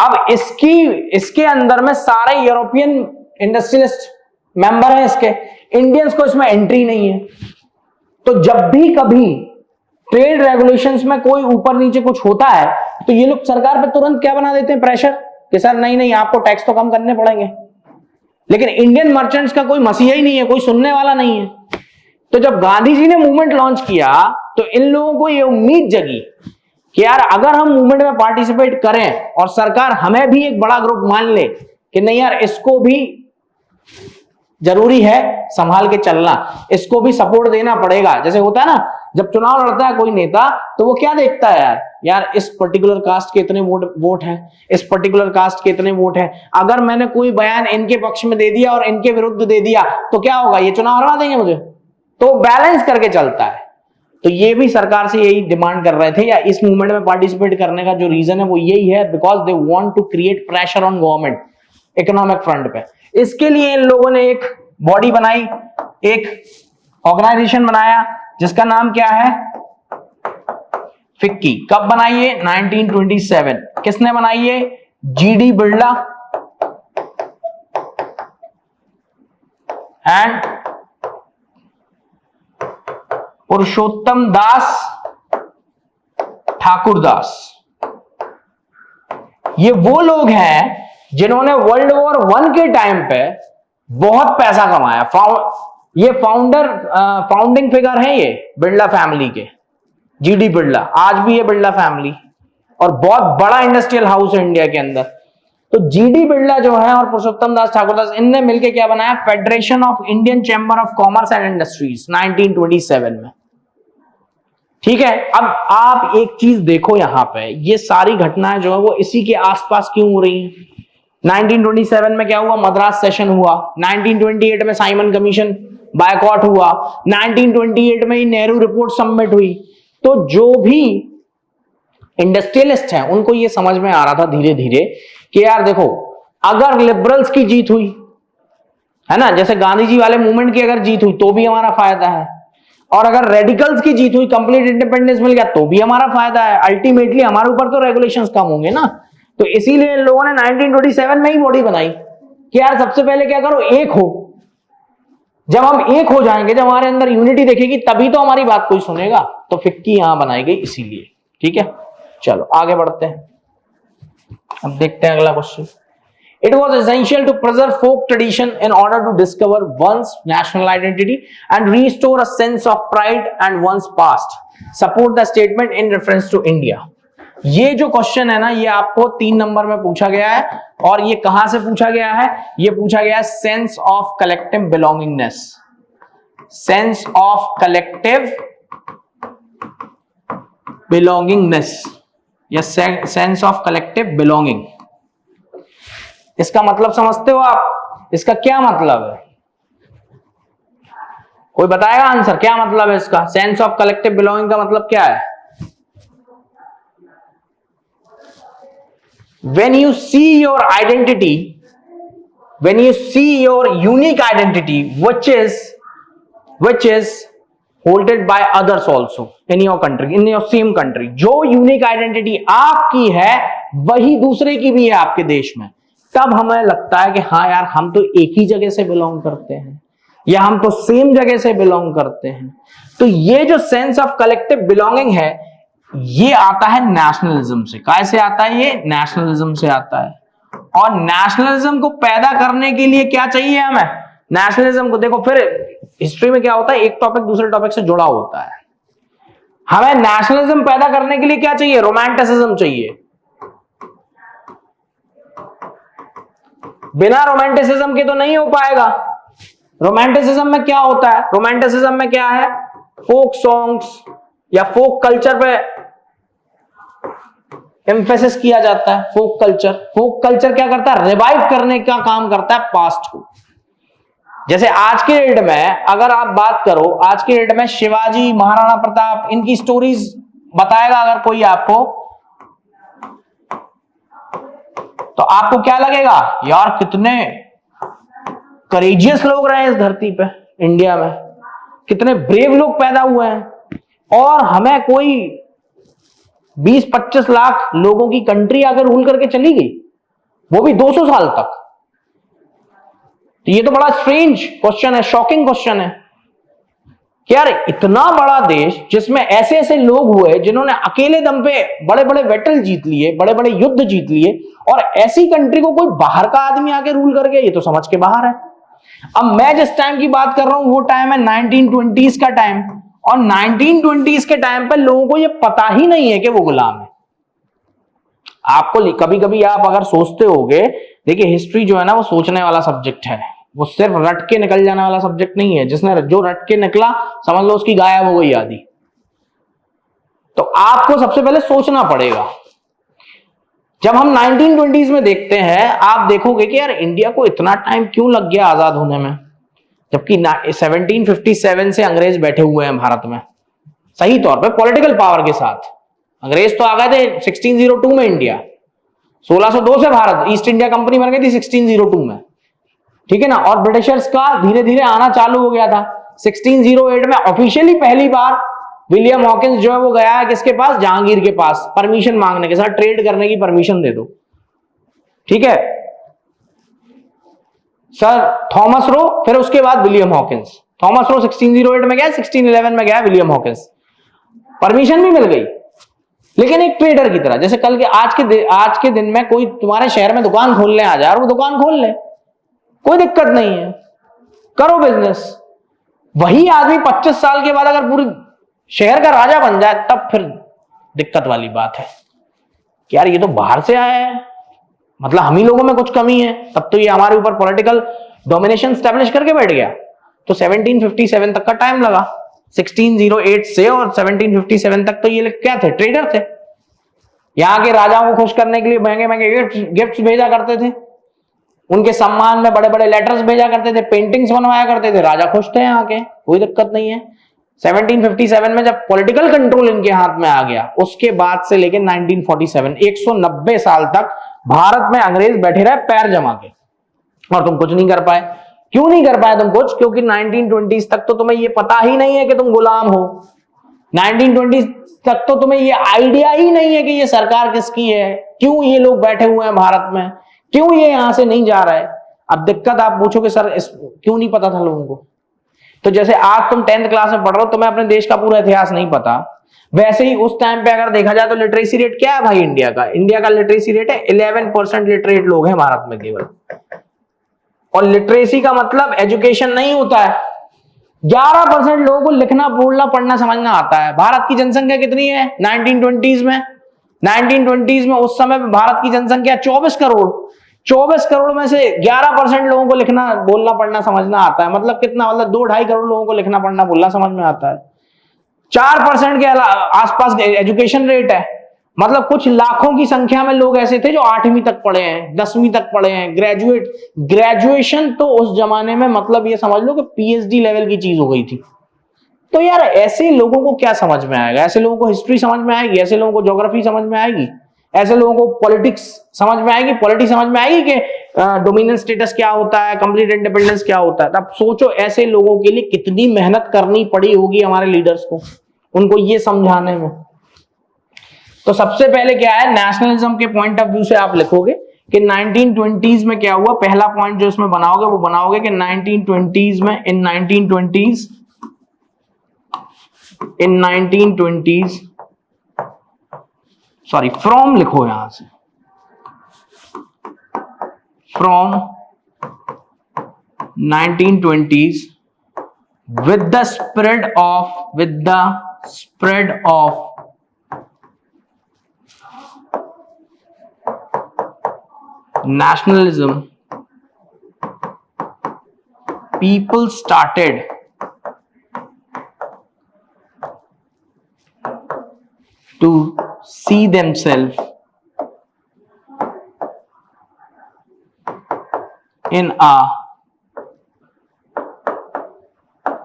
अब इसके अंदर में सारे यूरोपियन इंडस्ट्रियलिस्ट मेंबर हैं इसके, इंडियंस को इसमें एंट्री नहीं है। तो जब भी कभी ट्रेड रेगुलेशंस में कोई ऊपर नीचे कुछ होता है, तो ये लोग सरकार पे तुरंत क्या बना देते हैं, प्रेशर, कि सर नहीं आपको टैक्स तो कम करने पड़ेंगे। लेकिन इंडियन मर्चेंट्स का कोई मसीहा ही नहीं है, कोई सुनने वाला नहीं है। तो जब गांधी जी ने मूवमेंट लॉन्च किया, तो इन लोगों को ये उम्मीद जगी कि यार अगर हम मूवमेंट में पार्टिसिपेट करें और सरकार हमें भी एक बड़ा ग्रुप मान ले कि नहीं यार इसको भी जरूरी है संभाल के चलना, इसको भी सपोर्ट देना पड़ेगा। जैसे होता है ना जब चुनाव लड़ता है कोई नेता तो वो क्या देखता है यार इस पर्टिकुलर कास्ट के इतने वोट हैं, इस पर्टिकुलर कास्ट के इतने वोट हैं, अगर मैंने कोई बयान इनके पक्ष में दे दिया और इनके विरुद्ध दे दिया तो क्या होगा, ये चुनाव हरवा देंगे मुझे, तो बैलेंस करके चलता है। तो ये भी सरकार से यही डिमांड कर रहे थे, या इस मूवमेंट में पार्टिसिपेट करने का जो रीजन है वो यही है, because they want to create pressure on government economic front पे। इसके लिए इन लोगों ने एक बॉडी बनाई, एक ऑर्गेनाइजेशन बनाया जिसका नाम क्या है, फिक्की। कब बनाई है, 1927। किसने बनाई है, जीडी बिरला एंड पुरुषोत्तम दास ठाकुरदास। ये वो लोग हैं जिन्होंने वर्ल्ड वॉर 1 के टाइम पे बहुत पैसा कमाया। ये फाउंडिंग फिगर है ये बिरला फैमिली के, जीडी बिरला। आज भी ये बिरला फैमिली और बहुत बड़ा इंडस्ट्रियल हाउस है इंडिया के अंदर। तो जीडी बिरला जो है और पुरुषोत्तम दास ठाकुरदास, इनने मिलकर क्या बनाया, federation of Indian chamber of commerce and industries 1927 में। ठीक है, अब आप एक चीज देखो यहां पे, ये सारी घटनाएं जो है वो इसी के आसपास क्यों हो रही हैं। 1927 में क्या हुआ, मद्रास सेशन हुआ। 1928 में साइमन कमीशन बायकॉट हुआ। 1928 में ही नेहरू रिपोर्ट सबमिट हुई। तो जो भी इंडस्ट्रियलिस्ट हैं उनको ये समझ में आ रहा था धीरे धीरे कि यार देखो, अगर लिबरल्स की जीत हुई है ना, जैसे गांधी जी वाले मूवमेंट की अगर जीत हुई तो भी हमारा फायदा है, और अगर रेडिकल्स की जीत हुई, कंप्लीट इंडिपेंडेंस मिल गया तो भी हमारा फायदा है। अल्टीमेटली हमारे ऊपर तो रेगुलेशंस कम होंगे ना। तो इसीलिए इन लोगों ने 1927 में ही बॉडी बनाई कि यार सबसे पहले क्या करो, एक हो। जब हम एक हो जाएंगे, जब हमारे अंदर यूनिटी देखेगी, तभी तो हमारी बात कोई सुनेगा। तो फिक्की यहां बनाई गई इसीलिए। ठीक है, चलो आगे बढ़ते हैं, अब देखते हैं अगला question. It was essential to preserve folk tradition in order to discover one's national identity and restore a sense of pride and one's past. Support the statement in reference to India. ये जो question है ना, ये आपको 3 number में पूछा गया है, और ये कहां से पूछा गया है, ये पूछा गया है sense of collective belongingness. Sense of collective belongingness या सेंस ऑफ कलेक्टिव बिलोंगिंग। इसका मतलब समझते हो आप, इसका क्या मतलब है, कोई बताएगा आंसर, क्या मतलब है इसका? सेंस ऑफ कलेक्टिव बिलोंगिंग का मतलब क्या है? When you see your identity, when you see your unique identity, which is holded by others also in your country, in your same country, जो यूनिक आइडेंटिटी आपकी है वही दूसरे की भी है आपके देश में, तब हमें लगता है कि हाँ यार हम तो एक ही जगह से बिलोंग करते हैं, या हम तो सेम जगह से बिलोंग करते हैं। तो ये जो सेंस ऑफ कलेक्टिव बिलोंगिंग है, ये आता है नेशनलिज्म से। कैसे आता है ये? नेशनलिज्म से आता है। और नेशनलिज्म को पैदा करने के लिए क्या चाहिए हमें? नेशनलिज्म को देखो, फिर हिस्ट्री में क्या होता है, एक टॉपिक दूसरे टॉपिक से जुड़ा होता है। हमें नेशनलिज्म पैदा करने के लिए क्या चाहिए? रोमांटिसिज्म चाहिए। बिना रोमांटिसिज्म के तो नहीं हो पाएगा। रोमांटिसिज्म में क्या होता है? रोमांटिसिज्म में क्या है? फोक सॉन्ग्स या फोक कल्चर पे एम्फेसिस किया जाता है। फोक कल्चर क्या करता है? रिवाइव करने का काम करता है पास्ट को। जैसे आज के डेट में अगर आप बात करो, आज के डेट में शिवाजी, महाराणा प्रताप, इनकी स्टोरीज बताएगा अगर कोई आपको, तो आपको क्या लगेगा? यार कितने करेजियस लोग रहे इस धरती पे, इंडिया में कितने ब्रेव लोग पैदा हुए हैं। और हमें कोई 20-25 लाख लोगों की कंट्री अगर रूल करके चली गई, वो भी 200 साल तक, तो ये तो बड़ा स्ट्रेंज क्वेश्चन है, शॉकिंग क्वेश्चन है कि यार इतना बड़ा देश जिसमें ऐसे ऐसे लोग हुए जिन्होंने अकेले दम पे बड़े बड़े बैटल जीत लिए, बड़े बड़े युद्ध जीत लिए, और ऐसी कंट्री को कोई बाहर का आदमी आके रूल कर गया, ये तो समझ के बाहर है। अब मैं जिस टाइम की बात कर रहा हूं वो टाइम है 1920s का टाइम, और 1920s के टाइम पे लोगों को ये पता ही नहीं है कि वो गुलाम है। आपको कभी कभी आप अगर सोचते होगे, देखिए हिस्ट्री जो है ना वो सोचने वाला सब्जेक्ट है, वो सिर्फ रट के निकल जाने वाला सब्जेक्ट नहीं है। जिसने जो रट के निकला समझ लो उसकी गायब हो गई आदि। तो आपको सबसे पहले सोचना पड़ेगा। जब हम 1920s में देखते हैं, आप देखोगे कि यार इंडिया को इतना टाइम क्यों लग गया आजाद होने में, जबकि 1757 से अंग्रेज बैठे हुए हैं भारत में सही तौर पे पॉलिटिकल पावर के साथ। अंग्रेज तो आ गए थे 1602 में इंडिया, 1602 से भारत ईस्ट इंडिया कंपनी बन गई थी 1602 में, ठीक है ना। और ब्रिटिशर्स का धीरे धीरे आना चालू हो गया था। 1608 में ऑफिशियली पहली बार विलियम हॉकिंस जो है वो गया है किसके पास, जहांगीर के पास, परमिशन मांगने के साथ, ट्रेड करने की परमिशन दे दो, ठीक है। सर थॉमस रो, फिर उसके बाद विलियम हॉकिंस। थॉमस रो 1608 में गया, 1611 में गया विलियम हॉकिंस, परमिशन भी मिल गई, लेकिन एक ट्रेडर की तरह। जैसे कल के आज के दिन में कोई तुम्हारे शहर में दुकान खोलने आ जाए और वो दुकान खोल ले, कोई दिक्कत नहीं है, करो बिजनेस। वही आदमी 25 साल के बाद अगर पूरी शहर का राजा बन जाए, तब फिर दिक्कत वाली बात है कि यार ये तो बाहर से आया है, मतलब हम ही लोगों में कुछ कमी है। तब तो ये हमारे ऊपर पॉलिटिकल डोमिनेशन स्टैब्लिश करके बैठ गया। तो 1757 तक का टाइम लगा, 1608 से और 1757 तक तो ये क्या थे, ट्रेडर थे। यहां के राजाओं को खुश करने के लिए महंगे महंगे गिफ्ट्स भेजा करते थे, उनके सम्मान में बड़े बड़े लेटर्स भेजा करते थे, पेंटिंग्स बनवाया करते थे, राजा खुश थे यहाँ के, कोई दिक्कत नहीं है। 1757 में जब पॉलिटिकल कंट्रोल इनके हाथ में आ गया, उसके बाद से लेकर 1947 190 साल तक भारत में अंग्रेज बैठे रहे पैर जमा के, और तुम कुछ नहीं कर पाए। क्यों नहीं कर पाए तुम कुछ? क्योंकि 1920s तक तो तुम्हें ये पता ही नहीं है कि तुम गुलाम हो। 1920s तक तो तुम्हें ये आइडिया ही नहीं है कि ये सरकार किसकी है, क्यों ये लोग बैठे हुए हैं भारत में, क्यों ये यहां से नहीं जा रहा है। अब दिक्कत आप पूछोगे सर क्यों नहीं पता था लोगों को, तो जैसे आज तुम 10th क्लास में पढ़ रहे हो, तुम्हें अपने देश का पूरा इतिहास नहीं पता, वैसे ही उस टाइम पे अगर देखा जाए तो लिटरेसी रेट क्या है भाई इंडिया का? इंडिया का लिटरेसी रेट है 11% लिटरेट लोग हैं भारत में केवल। और लिटरेसी का मतलब एजुकेशन नहीं होता है। 11% लोगों को लिखना बोलना पढ़ना समझना आता है। भारत की जनसंख्या कितनी है 1920s में? 1920s में उस समय भारत की जनसंख्या 24 करोड़। 24 करोड़ में से 11% लोगों को लिखना बोलना पढ़ना समझना आता है। मतलब कितना? मतलब 2-2.5 करोड़ लोगों को लिखना पढ़ना बोलना समझ में आता है। 4% के आसपास एजुकेशन रेट है। मतलब कुछ लाखों की संख्या में लोग ऐसे थे जो 8वीं तक पढ़े हैं, 10वीं तक पढ़े हैं। ग्रेजुएशन तो उस जमाने में मतलब ये समझ लो कि पीएचडी लेवल की चीज हो गई थी। तो यार ऐसे लोगों को क्या समझ में आएगा? ऐसे लोगों को हिस्ट्री समझ में आएगी? ऐसे लोगों को ज्योग्राफी समझ में आएगी? ऐसे लोगों को पॉलिटिक्स समझ में आएगी? पॉलिटिक्स समझ में आएगी कि डोमिनेंस स्टेटस क्या होता है, कंप्लीट इंडिपेंडेंस क्या होता है? तब सोचो ऐसे लोगों के लिए कितनी मेहनत करनी पड़ी होगी हमारे लीडर्स को, उनको ये समझाने में। तो सबसे पहले क्या है, नेशनलिज्म के पॉइंट ऑफ व्यू से आप लिखोगे कि 1920s में क्या हुआ। पहला पॉइंट जो इसमें बनाओगे वो बनाओगे कि 1920s में, इन 1920s सॉरी फ्रॉम लिखो यहां से, from 1920s with the spread of nationalism, people started to see themselves in a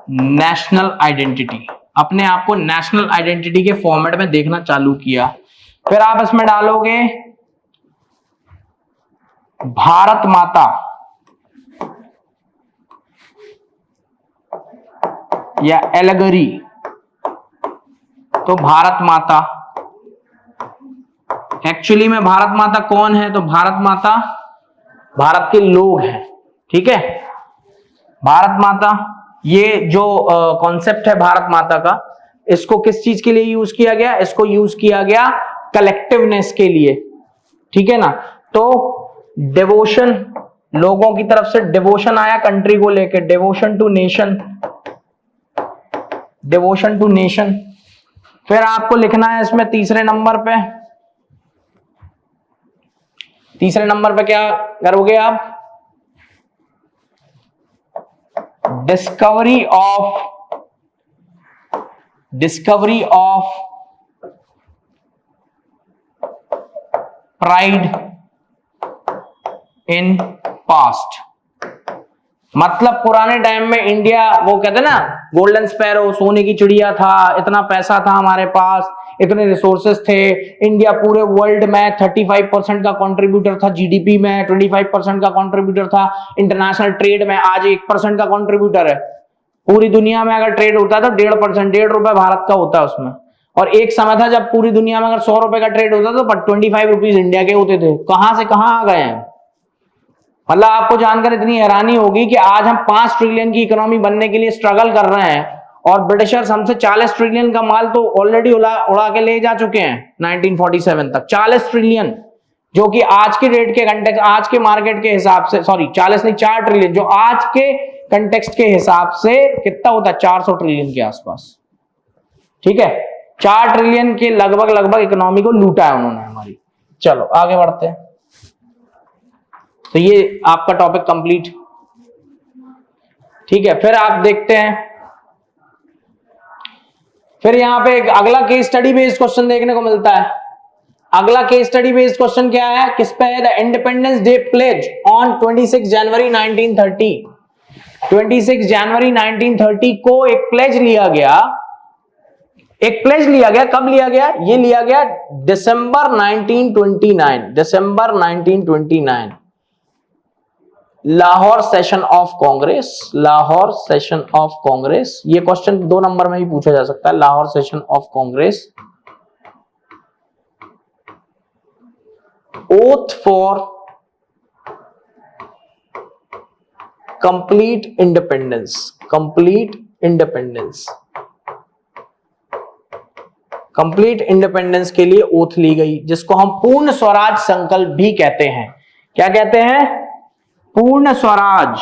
national identity, अपने आप को नेशनल आइडेंटिटी के फॉर्मेट में देखना चालू किया। फिर आप इसमें डालोगे भारत माता या एलगरी। तो भारत माता, एक्चुअली में भारत माता कौन है? तो भारत माता भारत के लोग हैं, ठीक है। भारत माता, ये जो कॉन्सेप्ट है भारत माता का, इसको किस चीज के लिए यूज किया गया? इसको यूज किया गया कलेक्टिवनेस के लिए, ठीक है ना। तो डिवोशन, लोगों की तरफ से डिवोशन आया कंट्री को लेकर, devotion to nation, devotion to nation. फिर आपको लिखना है इसमें तीसरे नंबर पे क्या करोगे आप? Discovery of pride in past. मतलब पुराने टाइम में इंडिया, वो कहते ना गोल्डन स्पैरो, सोने की चिड़िया था, इतना पैसा था हमारे पास, इतने रिसोर्सेस थे, इंडिया पूरे वर्ल्ड में 35% का कंट्रीब्यूटर था जीडीपी में, 25% का कंट्रीब्यूटर था इंटरनेशनल ट्रेड में, आज 1% का कंट्रीब्यूटर है। पूरी दुनिया में अगर ट्रेड होता है तो 1.5%, 1.5 रुपए भारत का होता है उसमें। और एक समय था जब पूरी दुनिया में अगर 100 रुपए का ट्रेड होता तो 25 रुपीज इंडिया के होते थे। कहां से कहां आ गए हैं। मतलब आपको जानकर इतनी हैरानी होगी कि आज हम 5 ट्रिलियन की इकोनॉमी बनने के लिए स्ट्रगल कर रहे हैं और ब्रिटिशर्स हमसे 40 ट्रिलियन का माल तो ऑलरेडी उड़ा के ले जा चुके हैं 1947 तक। 40 ट्रिलियन, जो कि आज के रेट के कंटेक्स्ट, आज के मार्केट के हिसाब से, सॉरी 40 नहीं 4 ट्रिलियन, जो आज के कंटेक्स्ट के हिसाब से कितना होता है, 400 ट्रिलियन के आसपास। ठीक है, 4 ट्रिलियन के लगभग इकोनॉमी को लूटा है उन्होंने हमारी। चलो आगे बढ़ते हैं। तो ये आपका टॉपिक कंप्लीट। ठीक है, फिर आप देखते हैं, फिर यहां पे एक अगला केस स्टडी बेस्ड क्वेश्चन देखने को मिलता है। अगला केस स्टडी बेस्ड क्वेश्चन क्या है, किस पे है? The independence day pledge on 26 जनवरी 1930। 26 जनवरी 1930 को एक प्लेज लिया गया। एक प्लेज लिया गया, कब लिया गया? ये लिया गया दिसंबर 1929, दिसंबर 1929, Lahore session of Congress, Lahore session of Congress. ये क्वेश्चन 2 नंबर में भी पूछा जा सकता है, Lahore session of Congress. Oath for complete independence, complete independence, complete independence के लिए ओथ ली गई, जिसको हम पूर्ण स्वराज संकल्प भी कहते हैं। क्या कहते हैं? पूर्ण स्वराज।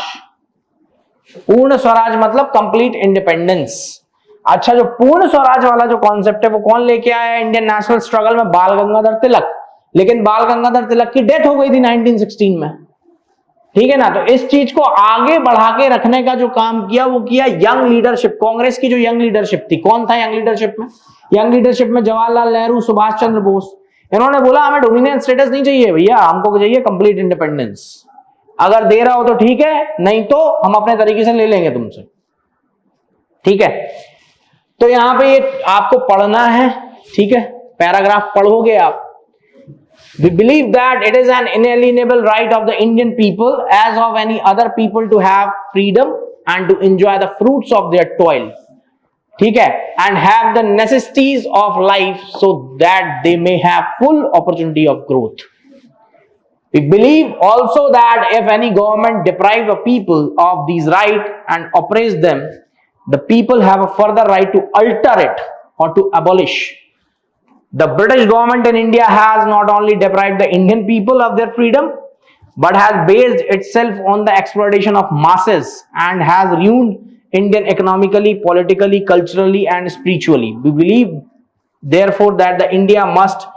पूर्ण स्वराज मतलब कंप्लीट इंडिपेंडेंस। अच्छा, जो पूर्ण स्वराज वाला जो कॉन्सेप्ट है वो कौन लेके आया इंडियन नेशनल स्ट्रगल में? बाल गंगाधर तिलक। लेकिन बाल गंगाधर तिलक की डेथ हो गई थी 1916 में। ठीक है ना, तो इस चीज को आगे बढ़ा के रखने का जो काम किया वो किया यंग लीडरशिप, कांग्रेस की जो यंग लीडरशिप थी। कौन था यंग लीडरशिप में? यंग लीडरशिप में जवाहरलाल नेहरू, सुभाष चंद्र बोस। इन्होंने बोला हमें डोमिनेंट स्टेटस नहीं चाहिए भैया, हमको चाहिए कंप्लीट इंडिपेंडेंस। अगर दे रहा हो तो ठीक है, नहीं तो हम अपने तरीके से ले लेंगे तुमसे। ठीक है, तो यहां पे ये आपको पढ़ना है। ठीक है, पैराग्राफ पढ़ोगे आप। We believe that it is an inalienable right of the Indian people as of any other people to have freedom and to enjoy the fruits of their toil. ठीक है, and have the necessities of life so that they may have full opportunity of growth. We believe also that if any government deprive a people of these rights and oppress them, the people have a further right to alter it or to abolish. The British government in India has not only deprived the Indian people of their freedom, but has based itself on the exploitation of masses and has ruined Indian economically, politically, culturally, and spiritually. We believe, therefore, that the India must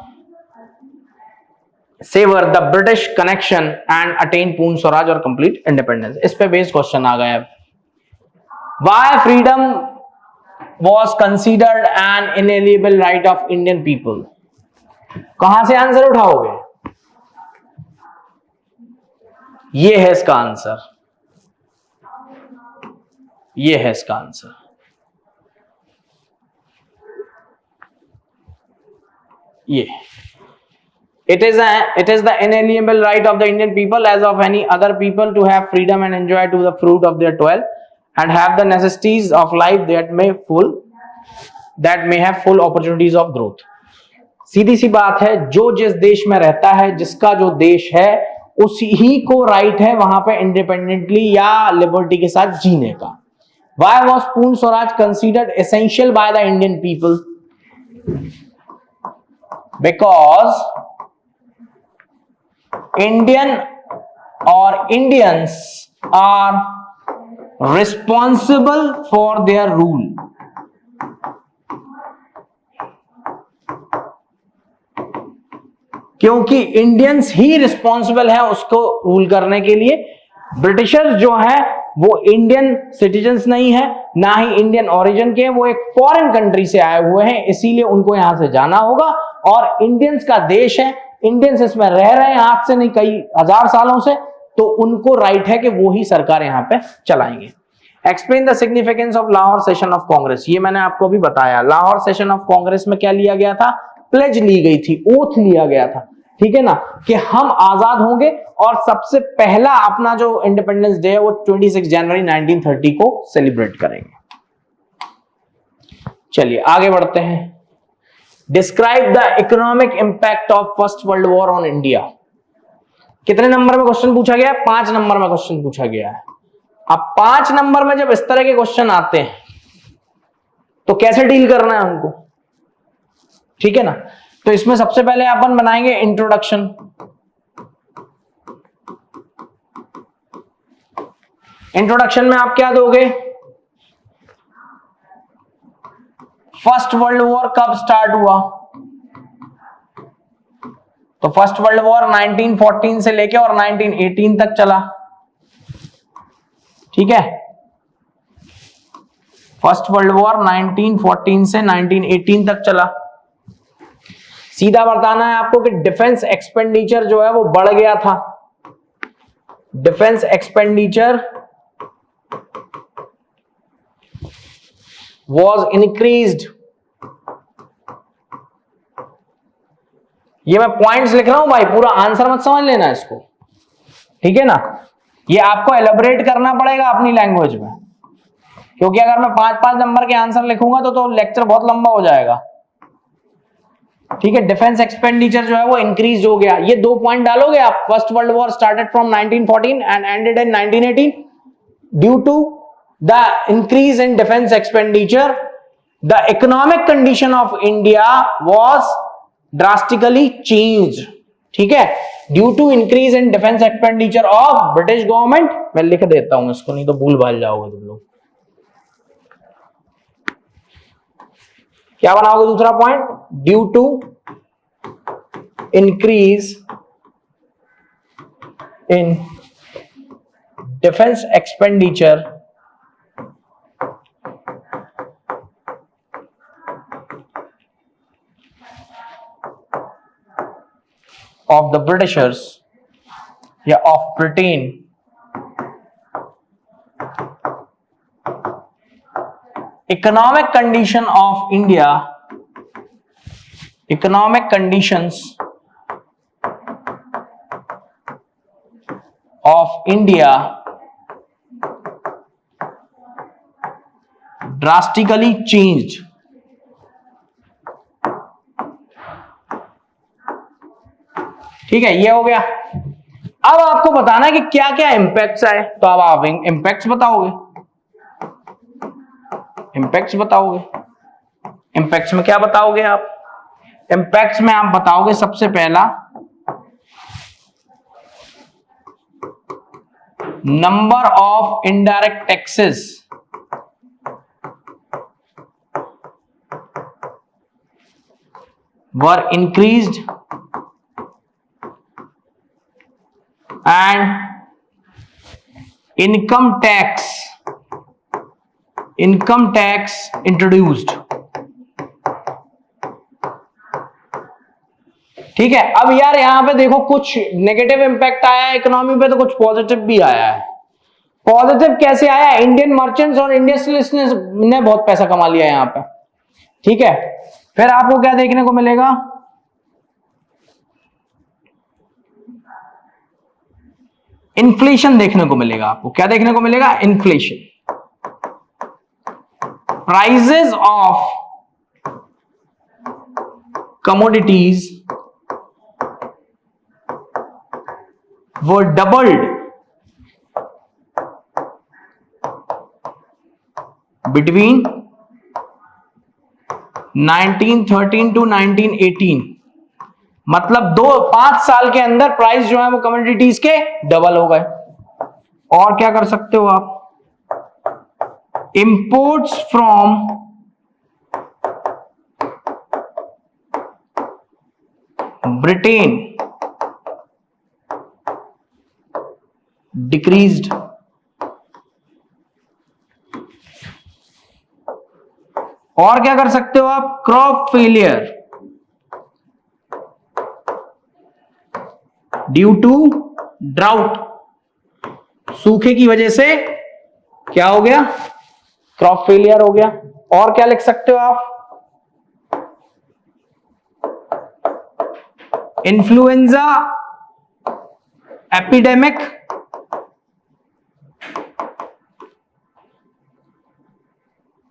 sever the British connection and attain Purna Swaraj और complete independence. इस पे based question आ गया। Why freedom was considered an inalienable right of Indian people? कहां से answer उठाओगे? ये है इसका आंसर, ये है इसका आंसर। ये It is the inalienable right of the Indian people as of any other people to have freedom and enjoy to the fruit of their toil and have the necessities of life that may have full opportunities of growth. सीधी सी बात है, जो जिस देश में रहता है, जिसका जो देश है, उसी ही को राइट है वहां पे इंडिपेंडेंटली या लिबर्टी के साथ जीने का। Why was पूर्ण Swaraj considered essential by the Indian people? Because Indians are responsible for their rule. क्योंकि इंडियंस ही रिस्पॉन्सिबल है उसको रूल करने के लिए। ब्रिटिशर्स जो है वो इंडियन सिटीजन्स नहीं है, ना ही इंडियन ओरिजिन के, वो एक फॉरेन कंट्री से आए हुए हैं, इसीलिए उनको यहां से जाना होगा। और इंडियंस का देश है, इंडियंस इसमें रह रहे हैं आज से नहीं कई हजार सालों से, तो उनको राइट है कि वो ही सरकार यहां पे चलाएंगे। Explain the significance of Lahore session of Congress, ये मैंने आपको भी बताया। लाहौर सेशन ऑफ कांग्रेस में क्या लिया गया था? प्लेज ली गई थी, ओथ लिया गया था, ठीक है ना, कि हम आजाद होंगे और सबसे पहला अपना जो इंडिपेंडेंस डे है वो 26 जनवरी 1930 को सेलिब्रेट करेंगे। चलिए आगे बढ़ते हैं। Describe the economic impact of first world war on India. कितने नंबर में क्वेश्चन पूछा गया है? 5 नंबर में क्वेश्चन पूछा गया है। अब 5 नंबर में जब इस तरह के क्वेश्चन आते हैं तो कैसे डील करना है हमको, ठीक है ना। तो इसमें सबसे पहले अपन बनाएंगे इंट्रोडक्शन। इंट्रोडक्शन में आप क्या दोगे? फर्स्ट वर्ल्ड वॉर कब स्टार्ट हुआ? तो फर्स्ट वर्ल्ड वॉर 1914 से लेके और 1918 तक चला, ठीक है। फर्स्ट वर्ल्ड वॉर 1914 से 1918 तक चला। सीधा बताना है आपको कि डिफेंस एक्सपेंडिचर जो है वो बढ़ गया था। Defence expenditure was increased. ये मैं पॉइंट्स लिख रहा हूं भाई, पूरा आंसर मत समझ लेना इसको, ठीक है ना। ये आपको एलैबोरेट करना पड़ेगा अपनी लैंग्वेज में, क्योंकि अगर मैं 5-5 नंबर के आंसर लिखूंगा तो लेक्चर बहुत लंबा हो जाएगा, ठीक है। डिफेंस एक्सपेंडिचर जो है वो इंक्रीज हो गया। ये 2 पॉइंट डालोगे आप। First world War started from 1914 and ended in 1918 due to the increase in defence expenditure the economic condition of India was drastically change, ठीक है, due to increase in defence expenditure of British government. मैं लिख देता हूं इसको, नहीं तो भूल भाल जाओगे तुम लोग। क्या बनाओगे दूसरा point? Due to increase in defence expenditure of the Britishers या of Britain economic condition of India, economic conditions of India drastically changed। ठीक है, ये हो गया। अब आपको बताना है कि क्या क्या इंपैक्ट्स आए, तो अब आप इंपैक्ट्स बताओगे। इंपैक्ट्स बताओगे। इंपैक्ट्स में क्या बताओगे आप? इंपैक्ट्स में आप बताओगे सबसे पहला number of indirect taxes were increased and income tax introduced। ठीक है। अब यार यहां पे देखो कुछ नेगेटिव इंपैक्ट आया है इकोनॉमी पे, तो कुछ पॉजिटिव भी आया है। पॉजिटिव कैसे आया? इंडियन मर्चेंट्स और इंडस्ट्रियलिस्ट ने बहुत पैसा कमा लिया यहां पे, ठीक है। फिर आपको क्या देखने को मिलेगा? इन्फ्लेशन देखने को मिलेगा। आपको क्या देखने को मिलेगा? Inflation. Prices of commodities were doubled between 1913 to 1918। मतलब 5 साल के अंदर प्राइस जो है वो कमोडिटीज के डबल हो गए। और क्या कर सकते हो आप? Imports from Britain decreased. और क्या कर सकते हो आप? Crop failure due to drought, सूखे की वजह से क्या हो गया, क्रॉप फेलियर हो गया। और क्या लिख सकते हो आप, influenza epidemic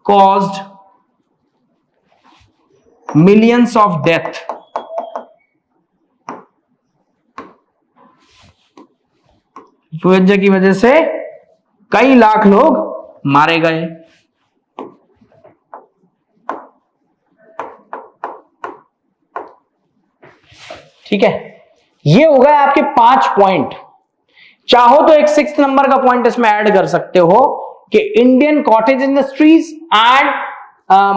caused millions of death, influenza की वजह से कई लाख लोग मारे गए। ठीक है, ये हो गए आपके 5 पॉइंट। चाहो तो एक 6 नंबर का पॉइंट इसमें ऐड कर सकते हो कि Indian cottage industries and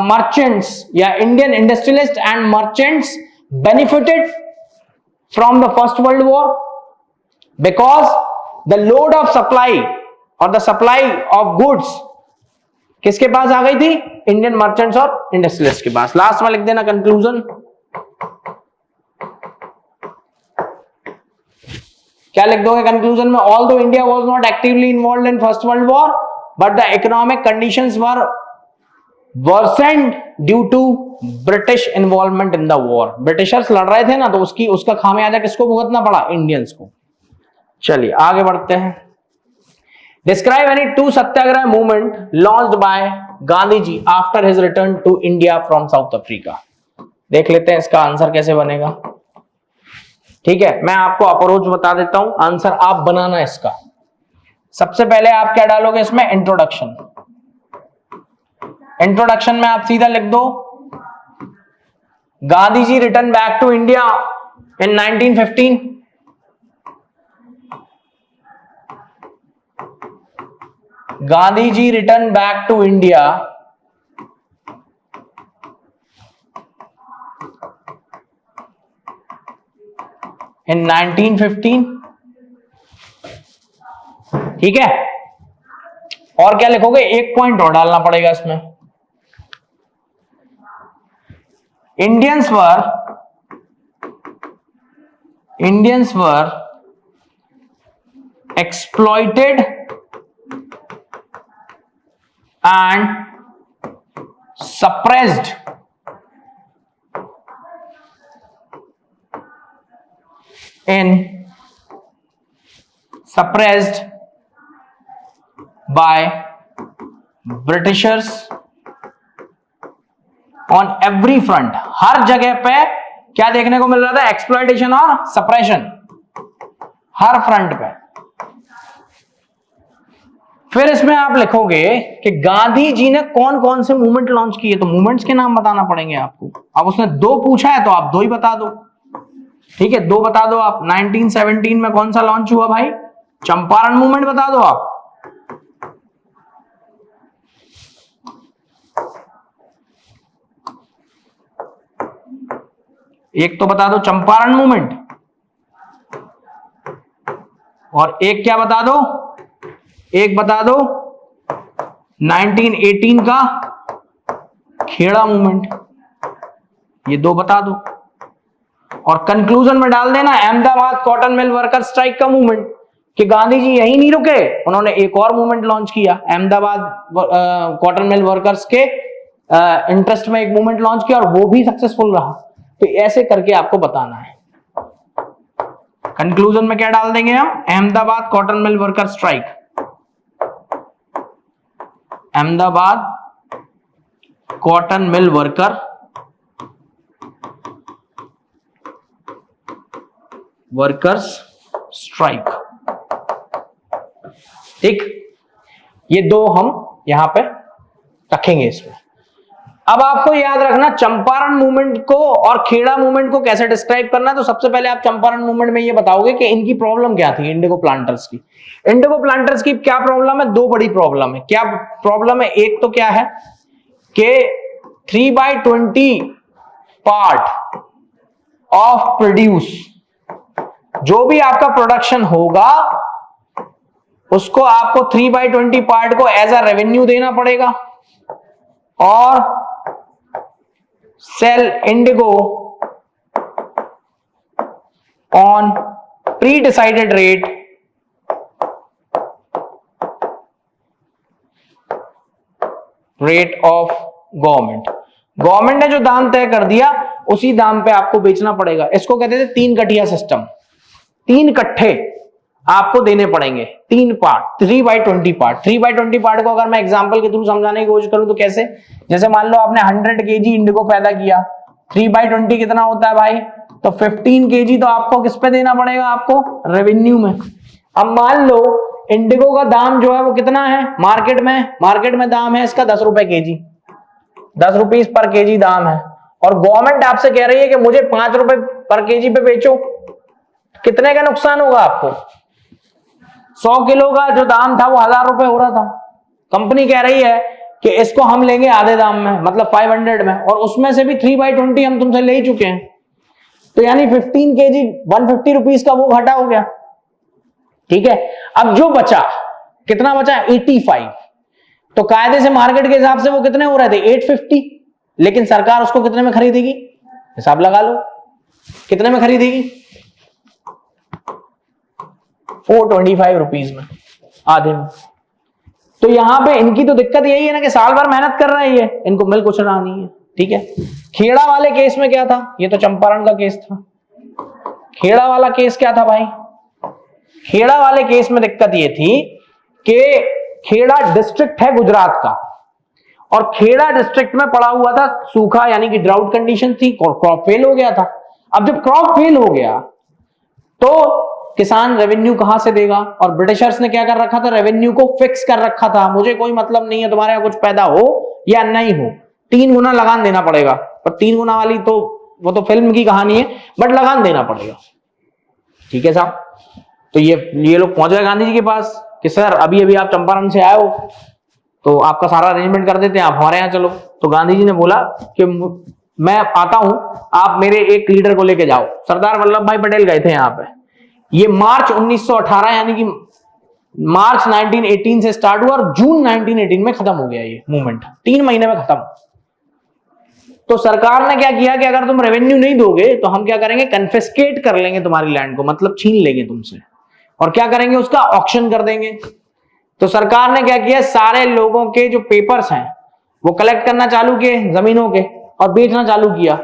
merchants या Indian industrialist and merchants benefited from the first world war because the load of supply और द सप्लाई ऑफ गुड्स किसके पास आ गई थी, इंडियन मर्चेंट्स और इंडस्ट्रियलिस्ट के पास। लास्ट में लिख देना कंक्लूजन, क्या लिख दोगे कंक्लूजन में, although India was not actively involved in first world war but the economic conditions were worsened due to British involvement in the war. Britishers लड़ रहे थे ना, तो उसका खामियाजा किसको भुगतना पड़ा, इंडियंस को। चलिए आगे बढ़ते हैं। Describe any 2 satyagraha movement launched by Gandhi ji after his return to India from South Africa. देख लेते हैं इसका आंसर कैसे बनेगा। ठीक है, मैं आपको अप्रोच बता देता हूं, आंसर आप बनाना इसका। सबसे पहले आप क्या डालोगे इसमें, इंट्रोडक्शन। इंट्रोडक्शन में आप सीधा लिख दो Gandhi ji return back to India in 1915। Gandhi ji return back to India in 1915। ठीक है, और क्या लिखोगे, एक पॉइंट और डालना पड़ेगा इसमें। Indians were exploited and suppressed by Britishers on every front। हर जगह पे क्या देखने को मिल रहा था, एक्सप्लॉइटेशन और सप्रेशन, हर फ्रंट पे। फिर इसमें आप लिखोगे कि गांधी जी ने कौन कौन से मूवमेंट लॉन्च किए, तो मूवमेंट्स के नाम बताना पड़ेंगे आपको। अब उसने 2 पूछा है तो आप 2 ही बता दो। ठीक है, 2 बता दो आप। 1917 में कौन सा लॉन्च हुआ भाई, चंपारण मूवमेंट बता दो आप। एक तो बता दो चंपारण मूवमेंट, और एक क्या बता दो, एक बता दो 1918 का खेड़ा मूवमेंट। ये 2 बता दो, और कंक्लूजन में डाल देना Ahmedabad cotton mill worker strike का मूवमेंट, कि गांधी जी यहीं नहीं रुके, उन्होंने एक और मूवमेंट लॉन्च किया। अहमदाबाद कॉटन मिल वर्कर्स के इंटरेस्ट में एक मूवमेंट लॉन्च किया, और वो भी सक्सेसफुल रहा। तो ऐसे करके आपको बताना है। कंक्लूजन में क्या डाल देंगे हम, Ahmedabad cotton mill worker strike, Ahmedabad cotton mill worker workers strike. ठीक, ये 2 हम यहां पे रखेंगे इसमें। अब आपको याद रखना चंपारण मूवमेंट को और खेड़ा मूवमेंट को कैसे डिस्क्राइब करना है। तो सबसे पहले आप चंपारण मूवमेंट में ये बताओगे कि इनकी प्रॉब्लम क्या थी, इंडिगो प्लांटर्स की। इंडिगो प्लांटर्स की क्या प्रॉब्लम है, 2 बड़ी प्रॉब्लम है। क्या प्रॉब्लम है, एक तो क्या है कि 3/20 पार्ट ऑफ प्रोड्यूस, जो भी आपका प्रोडक्शन होगा उसको आपको 3/20 पार्ट को एज अ रेवेन्यू देना पड़ेगा, और sell indigo on pre decided rate of government, government ने जो दाम तय कर दिया उसी दाम पे आपको बेचना पड़ेगा। इसको कहते थे तीन कटिया सिस्टम, तीन कट्ठे आपको देने पड़ेंगे, तीन पार्ट, 3/20 पार्ट। 3/20 पार्ट को अगर मैं एग्जांपल के थ्रू समझाने की कोशिश करूं तो कैसे, जैसे मान लो आपने 100 केजी इंडिगो पैदा किया, 3/20 कितना होता है भाई, तो 15 केजी तो आपको किस पे देना पड़ेगा, आपको रेवेन्यू में। अब मान लो इंडिगो का दाम जो है वो कितना है मार्केट में दाम है इसका 10 रुपए केजी, 10 रुपीज पर केजी दाम है, और गवर्नमेंट आपसे कह रही है कि मुझे 5 रुपए पर केजी पे बेचो, कितने का नुकसान होगा आपको? 100 किलो का जो दाम था वो 1000 रुपए हो रहा था, कंपनी कह रही है कि इसको हम लेंगे आधे दाम में, मतलब 500 में, और उसमें से भी 3/20 हम तुमसे ले ही चुके हैं, तो यानी 15 केजी 150 रुपीज का वो घाटा हो गया। ठीक है, अब जो बचा, कितना बचा, 85, तो कायदे से मार्केट के हिसाब से वो कितने हो रहे थे, 850, लेकिन सरकार उसको कितने में खरीदेगी, हिसाब लगा लो कितने में खरीदेगी, 425 रुपीज में, आधे में। तो यहां पे इनकी तो दिक्कत यही है ना कि साल भर मेहनत कर रही है, इनको मिल कुछ रहा नहीं है। ठीक है, खेड़ा वाले केस में क्या था, ये तो चंपारण का केस था, खेड़ा वाला केस क्या था भाई, खेड़ा वाले केस में दिक्कत ये थी कि खेड़ा डिस्ट्रिक्ट है गुजरात का, और खेड़ा डिस्ट्रिक्ट में पड़ा हुआ था सूखा, यानी कि ड्राउट कंडीशन थी, क्रॉप फेल हो गया था। अब जब क्रॉप फेल हो गया तो किसान रेवेन्यू कहां से देगा, और ब्रिटिशर्स ने क्या कर रखा था, रेवेन्यू को फिक्स कर रखा था, मुझे कोई मतलब नहीं है तुम्हारे यहां कुछ पैदा हो या नहीं हो, 3 गुना लगान देना पड़ेगा। पर 3 गुना वाली तो वो तो फिल्म की कहानी है, बट लगान देना पड़ेगा। ठीक है साहब, तो ये लोग पहुंच गए गांधी जी के पास कि सर अभी अभी आप चंपारण से आए हो तो आपका सारा अरेंजमेंट कर देते हैं, आप हमारे यहाँ चलो। तो गांधी जी ने बोला कि मैं आता हूं, आप मेरे एक लीडर को लेके जाओ। सरदार वल्लभ भाई पटेल गए थे यहाँ पे, ये मार्च 1918 यानी कि मार्च 1918 से स्टार्ट हुआ और जून 1918 में खत्म हो गया ये मूवमेंट, 3 महीने में खत्म। तो सरकार ने क्या किया कि अगर तुम रेवेन्यू नहीं दोगे तो हम क्या करेंगे, कन्फिस्केट कर लेंगे तुम्हारी लैंड को, मतलब छीन लेंगे तुमसे, और क्या करेंगे, उसका ऑक्शन कर देंगे। तो सरकार ने क्या किया, सारे लोगों के जो पेपर्स हैं वो कलेक्ट करना चालू किए जमीनों के, और बेचना चालू किया।